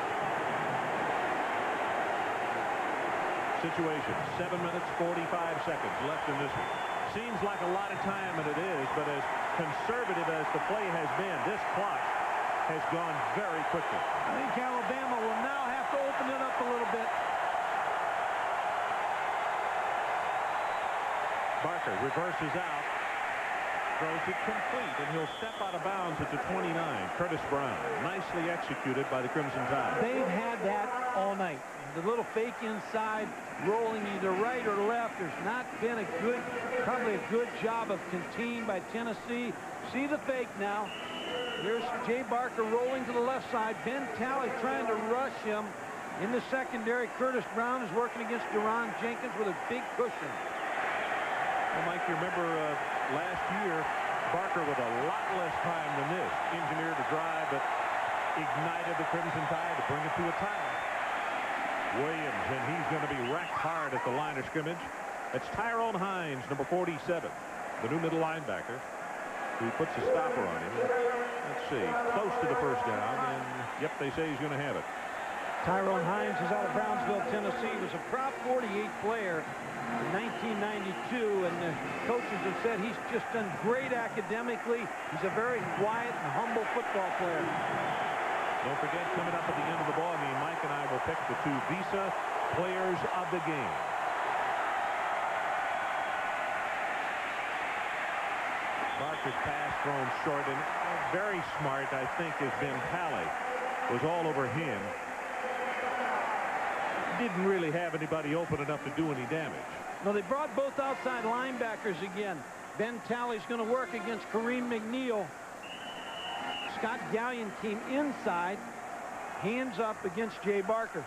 Situation, 7 minutes 45 seconds left in this one. Seems like a lot of time, and it is, but as conservative as the play has been, this clock has gone very quickly. I think Alabama will now have to open it up a little bit. Barker reverses out, throws it complete, and he'll step out of bounds at the 29. Curtis Brown, nicely executed by the Crimson Tide. They've had that all night. The little fake inside, rolling either right or left. There's not been probably a good job of contained by Tennessee. See the fake now. Here's Jay Barker rolling to the left side. Ben Talley trying to rush him in the secondary. Curtis Brown is working against Deron Jenkins with a big cushion. Well, Mike, you remember last year, Barker with a lot less time than this. Engineered a drive that ignited the Crimson Tide to bring it to a tie. Williams, and he's going to be racked hard at the line of scrimmage. That's Tyrone Hines, number 47, the new middle linebacker, who puts a stopper on him. Let's see, close to the first down, and yep, they say he's going to have it. Tyrone Hines is out of Brownsville, Tennessee. He was a Prop 48 player in 1992, and the coaches have said he's just done great academically. He's a very quiet and humble football player. Don't forget, coming up at the end of the ball game, Mike and I will pick the 2 Visa players of the game. Barker's pass thrown short, and very smart, I think, has been Pally. Was all over him. Didn't really have anybody open enough to do any damage. No, they brought both outside linebackers again. Ben Talley's going to work against Kareem McNeil. Scott Gallion came inside, hands up against Jay Barker.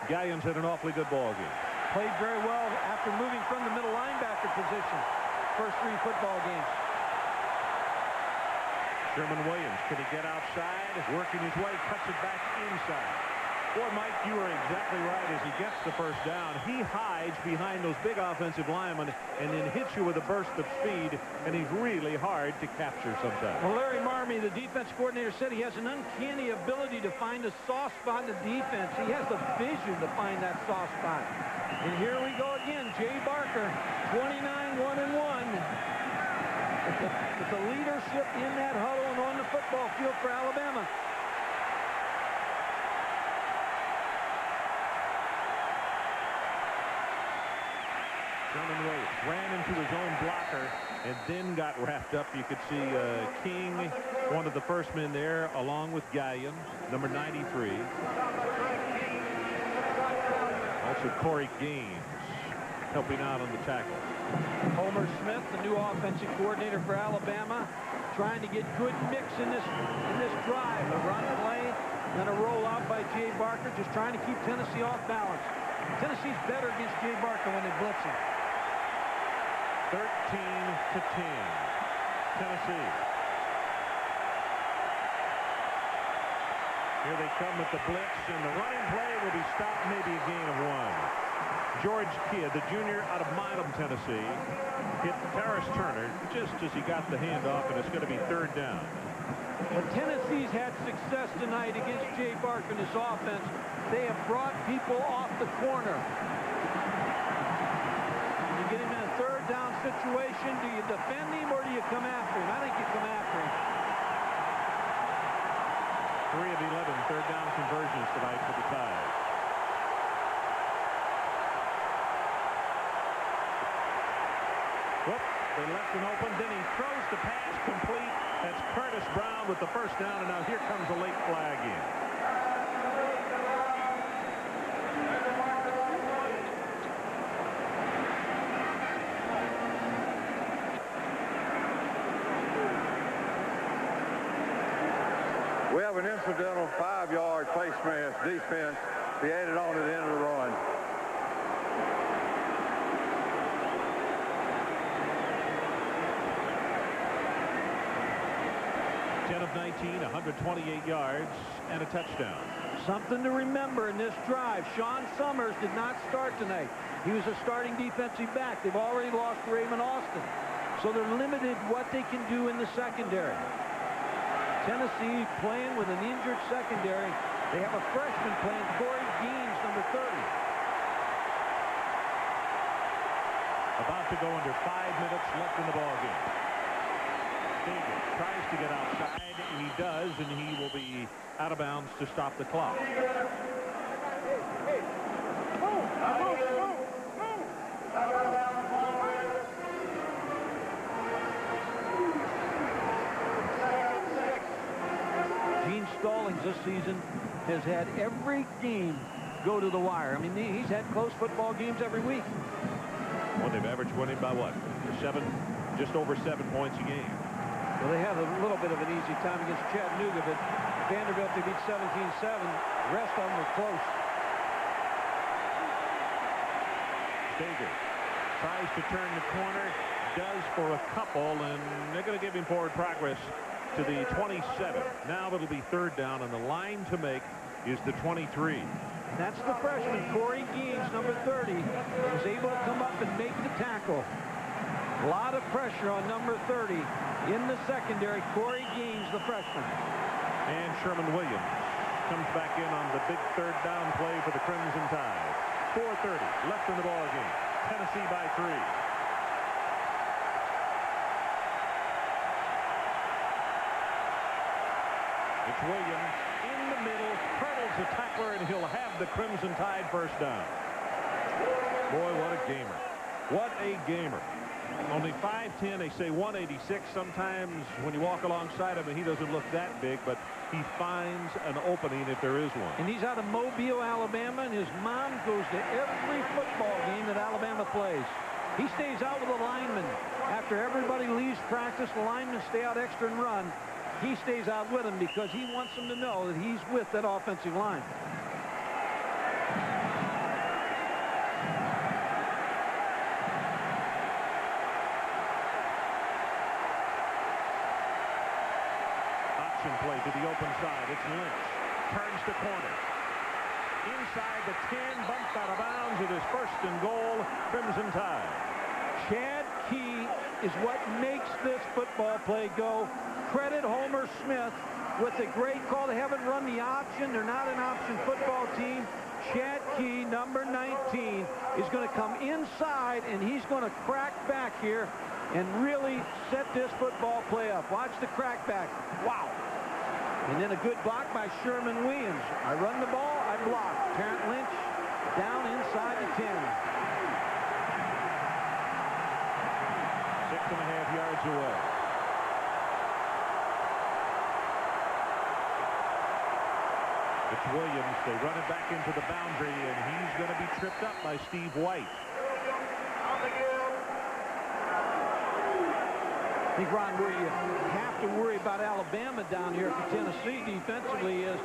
Gallion's had an awfully good ball game. Played very well after moving from the middle linebacker position. First 3 football games. Sherman Williams, can he get outside? Working his way, cuts it back inside. Boy, Mike, you are exactly right. As he gets the first down, he hides behind those big offensive linemen and then hits you with a burst of speed, and he's really hard to capture sometimes. Well, Larry Marmee, the defense coordinator, said he has an uncanny ability to find a soft spot in the defense. He has the vision to find that soft spot. And here we go again. Jay Barker, 29-1-1. With the leadership in that huddle and on the football field for Alabama. Sherman Williams ran into his own blocker and then got wrapped up. You could see King, one of the first men there, along with Gallion, number 93. Also Corey Gaines helping out on the tackle. Homer Smith, the new offensive coordinator for Alabama, trying to get good mix in this drive. A run play, then a roll out by Jay Barker, just trying to keep Tennessee off balance. Tennessee's better against Jay Barker when they blitz him. 13-10. Tennessee. Here they come with the blitz, and the running play will be stopped, maybe a gain of 1. George Kidd, the junior out of Milam, Tennessee, hit Terrace Turner just as he got the handoff, and it's going to be 3rd down. Well, Tennessee's had success tonight against Jay Barker in this offense. They have brought people off the corner. You get him in a 3rd down situation. Do you defend him or do you come after him? I think you come after him. 3 of 11 3rd down conversions tonight for the Tide. Whoop, they left it open. Then he throws the pass complete. That's Curtis Brown with the first down, and now here comes a late flag in. We have an incidental 5-yard face mask defense. He added on at the end of the run. Of 19, 128 yards, and a touchdown. Something to remember in this drive. Sean Summers did not start tonight. He was a starting defensive back. They've already lost Raymond Austin. So they're limited what they can do in the secondary. Tennessee playing with an injured secondary. They have a freshman playing, Corey Gaines, number 30. About to go under 5 minutes left in the ballgame. Davis tries to get outside, and he does, and he will be out of bounds to stop the clock. Gene Stallings this season has had every game go to the wire. I mean, he's had close football games every week. Well, they've averaged winning by what? Just over 7 points a game. Well, they had a little bit of an easy time against Chattanooga, but Vanderbilt, they beat 17-7. The rest of them were close. Stager tries to turn the corner, does for a couple, and they're going to give him forward progress to the 27. Now it'll be 3rd down, and the line to make is the 23. That's the freshman, Corey Gaines, number 30, was able to come up and make the tackle. A lot of pressure on number 30 in the secondary. Corey Gaines, the freshman. And Sherman Williams comes back in on the big third down play for the Crimson Tide. 4:30 left in the ball game. Tennessee by 3. It's Williams in the middle, hurdles the tackler, and he'll have the Crimson Tide first down. Boy, what a gamer. What a gamer. Only 5'10", they say 186. Sometimes when you walk alongside him, he doesn't look that big, but he finds an opening if there is one. And he's out of Mobile, Alabama, and his mom goes to every football game that Alabama plays. He stays out with the linemen. After everybody leaves practice, the linemen stay out extra and run. He stays out with them because he wants them to know that he's with that offensive line. Option play to the open side. It's Lynch. Turns the corner. Inside the 10, bumped out of bounds. It is first and goal, Crimson Tide. Chad Key is what makes this football play go. Credit Homer Smith with a great call. They haven't run the option. They're not an option football team. Chad Key, number 19, is going to come inside, and he's going to crack back here and really set this football play up. Watch the crack back. Wow. And then a good block by Sherman Williams. I run the ball, I block. Terrence Lynch down inside the 10. 6.5 yards away. It's Williams. They run it back into the boundary, and he's going to be tripped up by Steve White. I think, Ron, where you have to worry about Alabama down here for Tennessee defensively is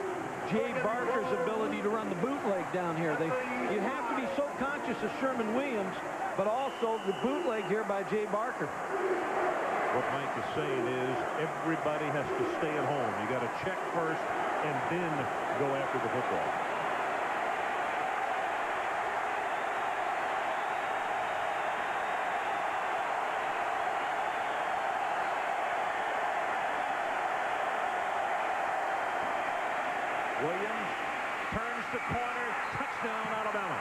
Jay Barker's ability to run the bootleg down here. You have to be so conscious of Sherman Williams, but also the bootleg here by Jay Barker. What Mike is saying is everybody has to stay at home. You got to check first and then go after the football. Williams turns the corner. Touchdown, Alabama.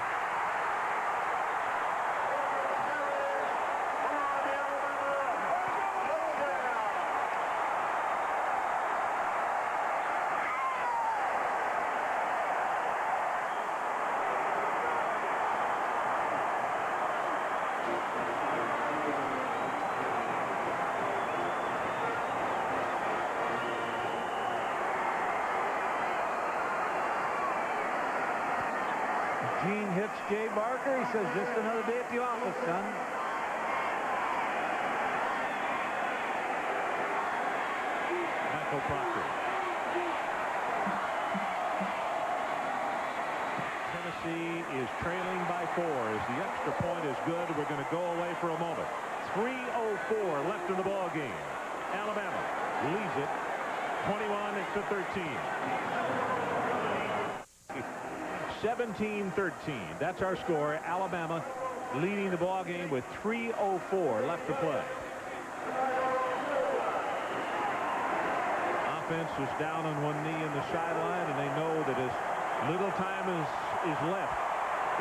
Gene hits Jay Barker. He says, just another day at the office, son. Michael Proctor. Tennessee is trailing by 4 as the extra point is good. We're going to go away for a moment. 3:04 left in the ball game. Alabama leads it 21-13. 17-13. That's our score. Alabama leading the ball game with 3:04 left to play. Offense is down on one knee in the sideline, and they know that as little time is left,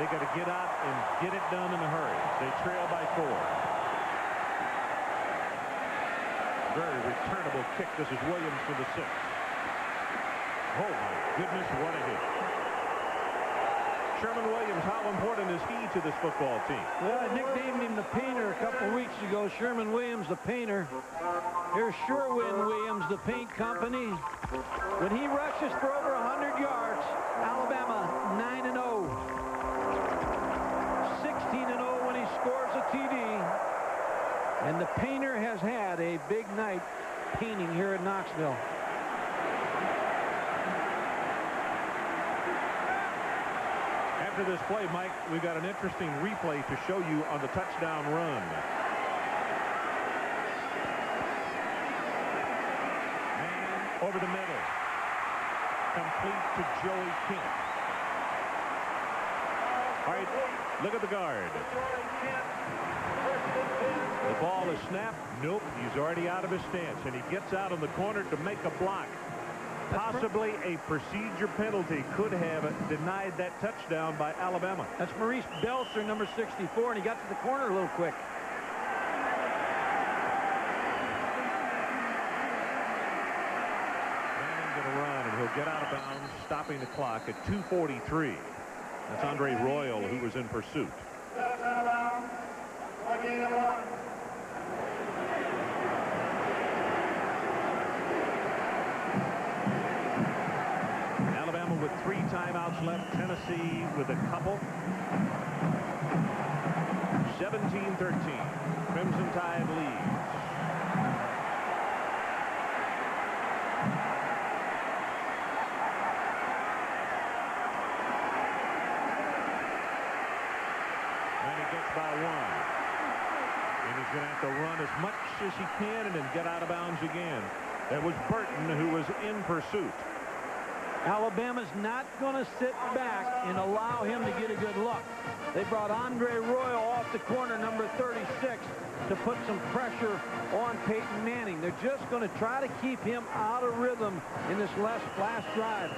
they got to get out and get it done in a hurry. They trail by 4. Very returnable kick. This is Williams for the 6. Oh my goodness, what a hit. Sherman Williams, how important is he to this football team? Well, I nicknamed him the Painter a couple of weeks ago. Sherman Williams, the Painter. Here's Sherwin Williams, the paint company. When he rushes for over 100 yards, Alabama 9-0. 16-0 when he scores a TD. And the Painter has had a big night painting here in Knoxville. After this play, Mike, we've got an interesting replay to show you on the touchdown run. Man over the middle. Complete to Joey Kent. All right, look at the guard. The ball is snapped. Nope, he's already out of his stance, and he gets out in the corner to make a block. Possibly a procedure penalty could have denied that touchdown by Alabama. That's Maurice Belser, number 64, and he got to the corner a little quick. Manning going to run, and he'll get out of bounds, stopping the clock at 2:43. That's Andre Royal, who was in pursuit. Alabama with 3 timeouts left. Tennessee with a couple. 17-13. Crimson Tide leads. By 1. And he's going to have to run as much as he can and then get out of bounds again. That was Burton, who was in pursuit. Alabama's not going to sit back and allow him to get a good look. They brought Andre Royal off the corner, number 36, to put some pressure on Peyton Manning. They're just going to try to keep him out of rhythm in this last drive.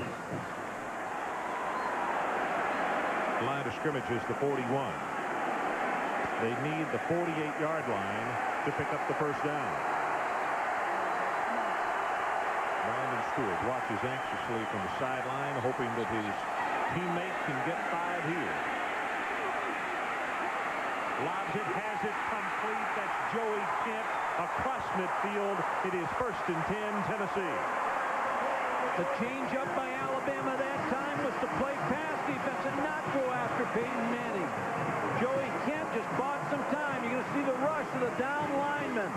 The line of scrimmage is the 41. They need the 48-yard line to pick up the first down. Brandon Stewart watches anxiously from the sideline, hoping that his teammate can get 5 here. Lobs it, has it complete. That's Joey Kent across midfield. It is 1st and 10, Tennessee. The change up by Alabama that time was to play pass defense and not go after Peyton Manning. Joey Kent just bought some time. You're going to see the rush of the down lineman.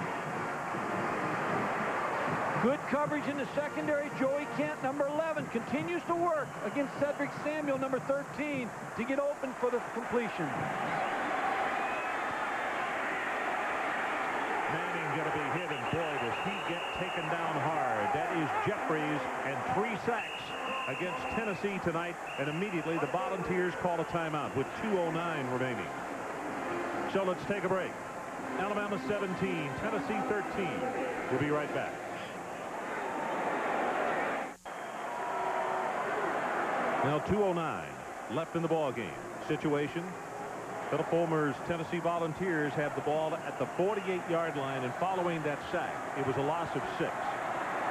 Good coverage in the secondary. Joey Kent, number 11, continues to work against Cedric Samuel, number 13, to get open for the completion. Manning going to be hit, and boy, does he get taken down hard. That is Jeffries, and 3 sacks against Tennessee tonight, and immediately the Volunteers call a timeout with 2:09 remaining. So let's take a break. Alabama 17, Tennessee 13. We'll be right back. Now 2:09 left in the ball game. Situation: Philip Fulmer's Tennessee Volunteers have the ball at the 48-yard line, and following that sack, it was a loss of 6.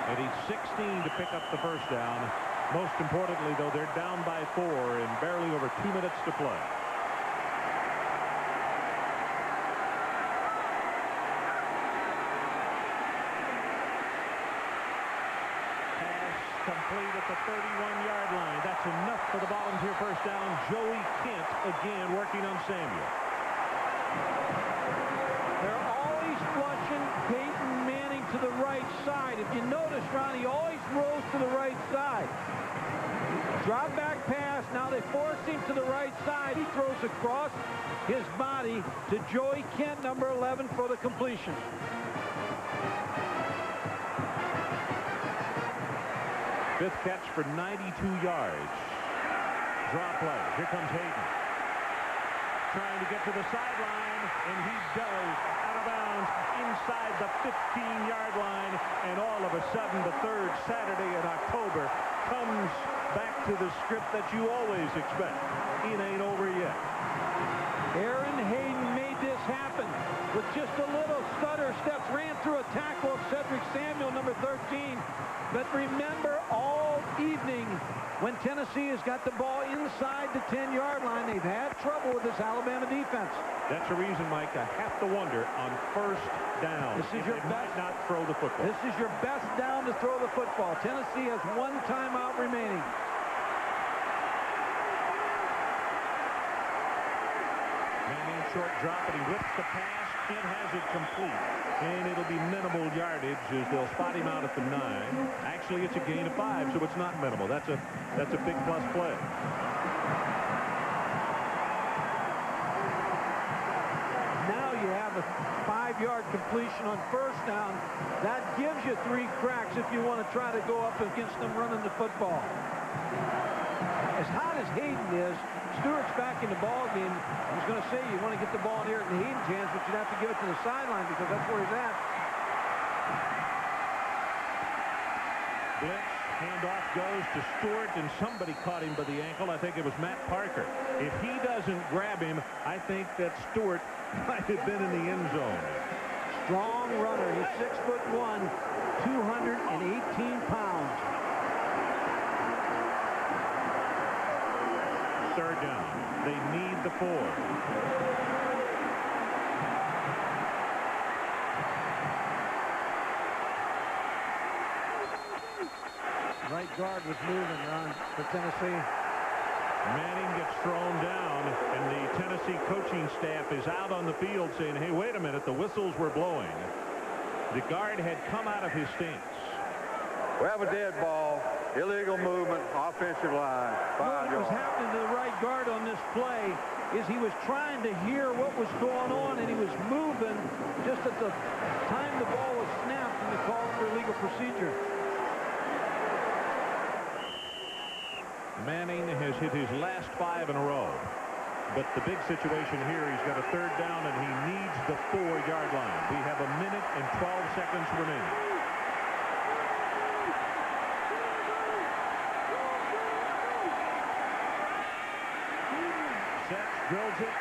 And he's 16 to pick up the first down. Most importantly, though, they're down by 4 and barely over 2 minutes to play. Pass complete at the 31-yard line. That's enough for the Volunteer first down. Joey Kent again working on Samuel. They're always flushing Peyton Manning to the right side. If you notice, Ron, he always rolls to the right side. Drop back pass. Now they force him to the right side. He throws across his body to Joey Kent, number 11, for the completion. Fifth catch for 92 yards. Draw play. Here comes Hayden. Trying to get to the sideline, and he does, out of bounds inside the 15-yard line, and all of a sudden the third Saturday in October comes back to the script that you always expect. It ain't over yet. Aaron Hayden made this happen with just a little stutter steps, ran through a tackle of Cedric Samuel, number 13. But remember, all evening, when Tennessee has got the ball inside the 10-yard line, they've had trouble with this Alabama defense. That's the reason, Mike, I have to wonder on first down This is if your they best, might not throw the football. This is your best down to throw the football. Tennessee has 1 timeout remaining. Manning short drop, and he whips the pass. Kent has it complete, and it'll be minimal yardage as they'll spot him out at the 9. Actually, it's a gain of 5, so it's not minimal. That's a big plus play. Now you have a 5-yard completion on first down. That gives you 3 cracks if you want to try to go up against them running the football. As hot as Hayden is, Stewart's back in the ball game. I was going to say you want to get the ball in Hayden's hands, but you'd have to give it to the sideline because that's where he's at. Blitz Handoff goes to Stewart, and somebody caught him by the ankle. I think it was Matt Parker. If he doesn't grab him, I think that Stewart might have been in the end zone. Strong runner. He's 6'1", 218 pounds. Third down. They need the 4. Right guard was moving, Ron, for Tennessee. Manning gets thrown down, and the Tennessee coaching staff is out on the field saying, hey, wait a minute, the whistles were blowing. The guard had come out of his stance. We have a dead ball, illegal movement, offensive line, 5 yards. What was happening to the right guard on this play is he was trying to hear what was going on, and he was moving just at the time the ball was snapped, and they called for illegal procedure. Manning has hit his last 5 in a row. But the big situation here, he's got a third down, and he needs the 4-yard line. We have 1 minute and 12 seconds remaining. Sets, drills it.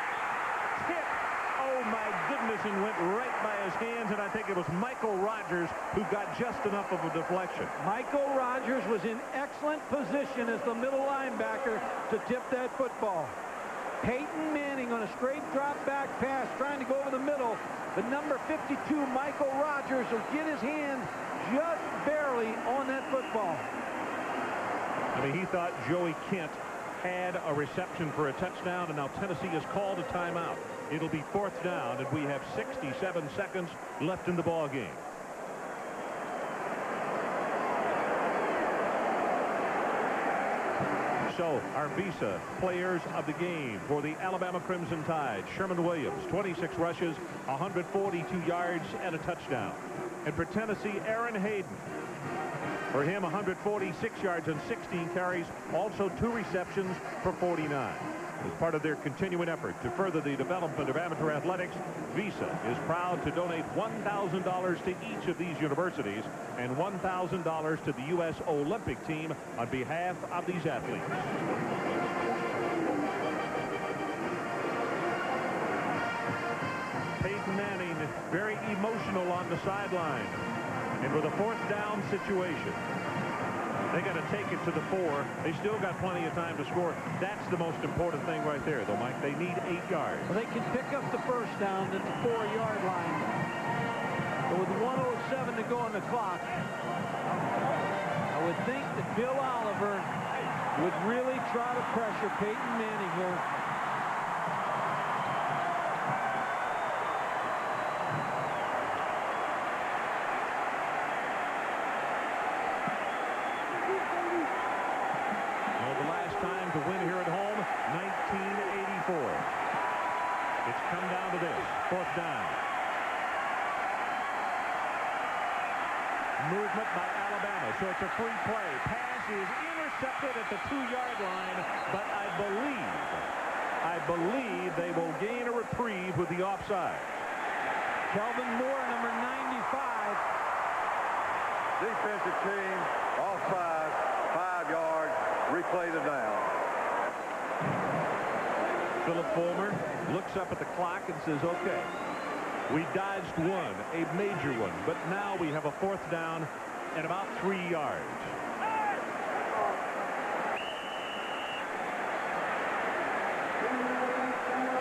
Tip. Oh, my goodness, and went right by his hands, and I think it was Michael Rogers who got just enough of a deflection. Michael Rogers was in excellent position as the middle linebacker to tip that football. Peyton Manning on a straight drop back pass trying to go over the middle. The number 52, Michael Rogers, will get his hand just barely on that football. I mean, he thought Joey Kent had a reception for a touchdown, and now Tennessee has called a timeout. It'll be 4th down, and we have 67 seconds left in the ball game. So our Visa players of the game for the Alabama Crimson Tide: Sherman Williams, 26 rushes, 142 yards, and a touchdown. And for Tennessee, Aaron Hayden. For him, 146 yards and 16 carries, also 2 receptions for 49. As part of their continuing effort to further the development of amateur athletics, Visa is proud to donate $1,000 to each of these universities and $1,000 to the U.S. Olympic team on behalf of these athletes. Peyton Manning very emotional on the sideline. And with a 4th down situation, they got to take it to the 4. They still got plenty of time to score. That's the most important thing right there, though, Mike. They need 8 yards. Well, they can pick up the 1st down at the 4-yard line. But with 1:07 to go on the clock, I would think that Bill Oliver would really try to pressure Peyton Manning here. To win here at home, 1984. It's come down to this. 4th down. Movement by Alabama, so it's a free play. Pass is intercepted at the 2-yard line, but I believe they will gain a reprieve with the offside. Kelvin Moore, number 95. Defensive team, offside, 5 yards, replay the down. Philip Fulmer looks up at the clock and says, okay, we dodged one, a major one, but now we have a 4th down and about 3 yards.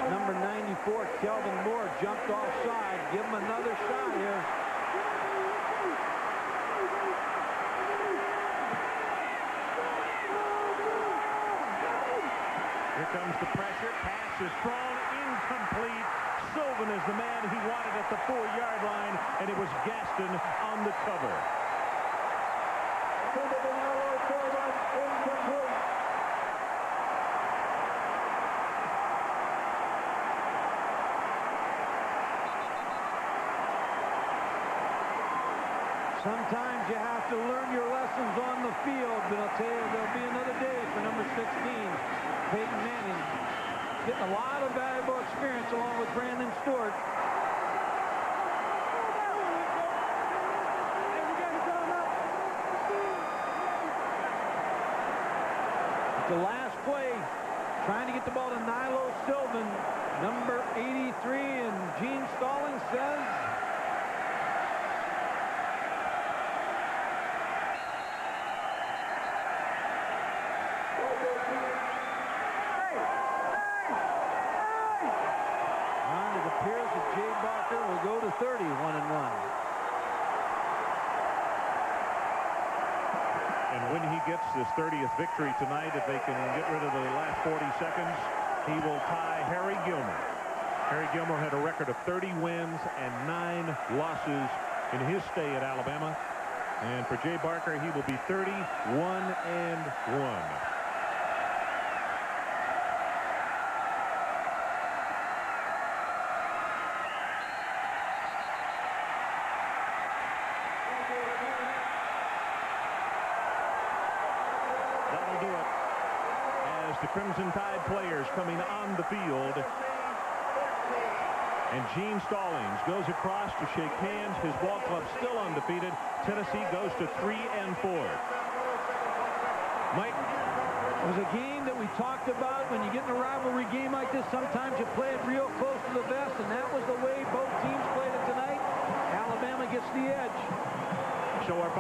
Number 94, Kelvin Moore, jumped offside. Give him another shot here. Here comes the pressure. Pass is thrown incomplete. Sylvan is the man he wanted at the 4-yard line, and it was Gaston on the cover. Sometimes you have to learn your lessons on the field, but I'll tell you, there'll be another day for number 16. Peyton Manning getting a lot of valuable experience along with Brandon Stewart. The last play, trying to get the ball to Nilo Sylvan, number 83, and Gene Stallings says, it appears that Jay Barker will go to 30, 1-1. And when he gets this 30th victory tonight, if they can get rid of the last 40 seconds, he will tie Harry Gilmore. Harry Gilmore had a record of 30 wins and 9 losses in his stay at Alabama. And for Jay Barker, he will be 31-1. That'll do it as the Crimson Tide players coming on the field. And Gene Stallings goes across to shake hands. His ball club still undefeated. Tennessee goes to 3-4. Mike? It was a game that we talked about. When you get in a rivalry game like this, sometimes you play it real close to the vest, and that was the way both teams played it tonight. Alabama gets the edge. So our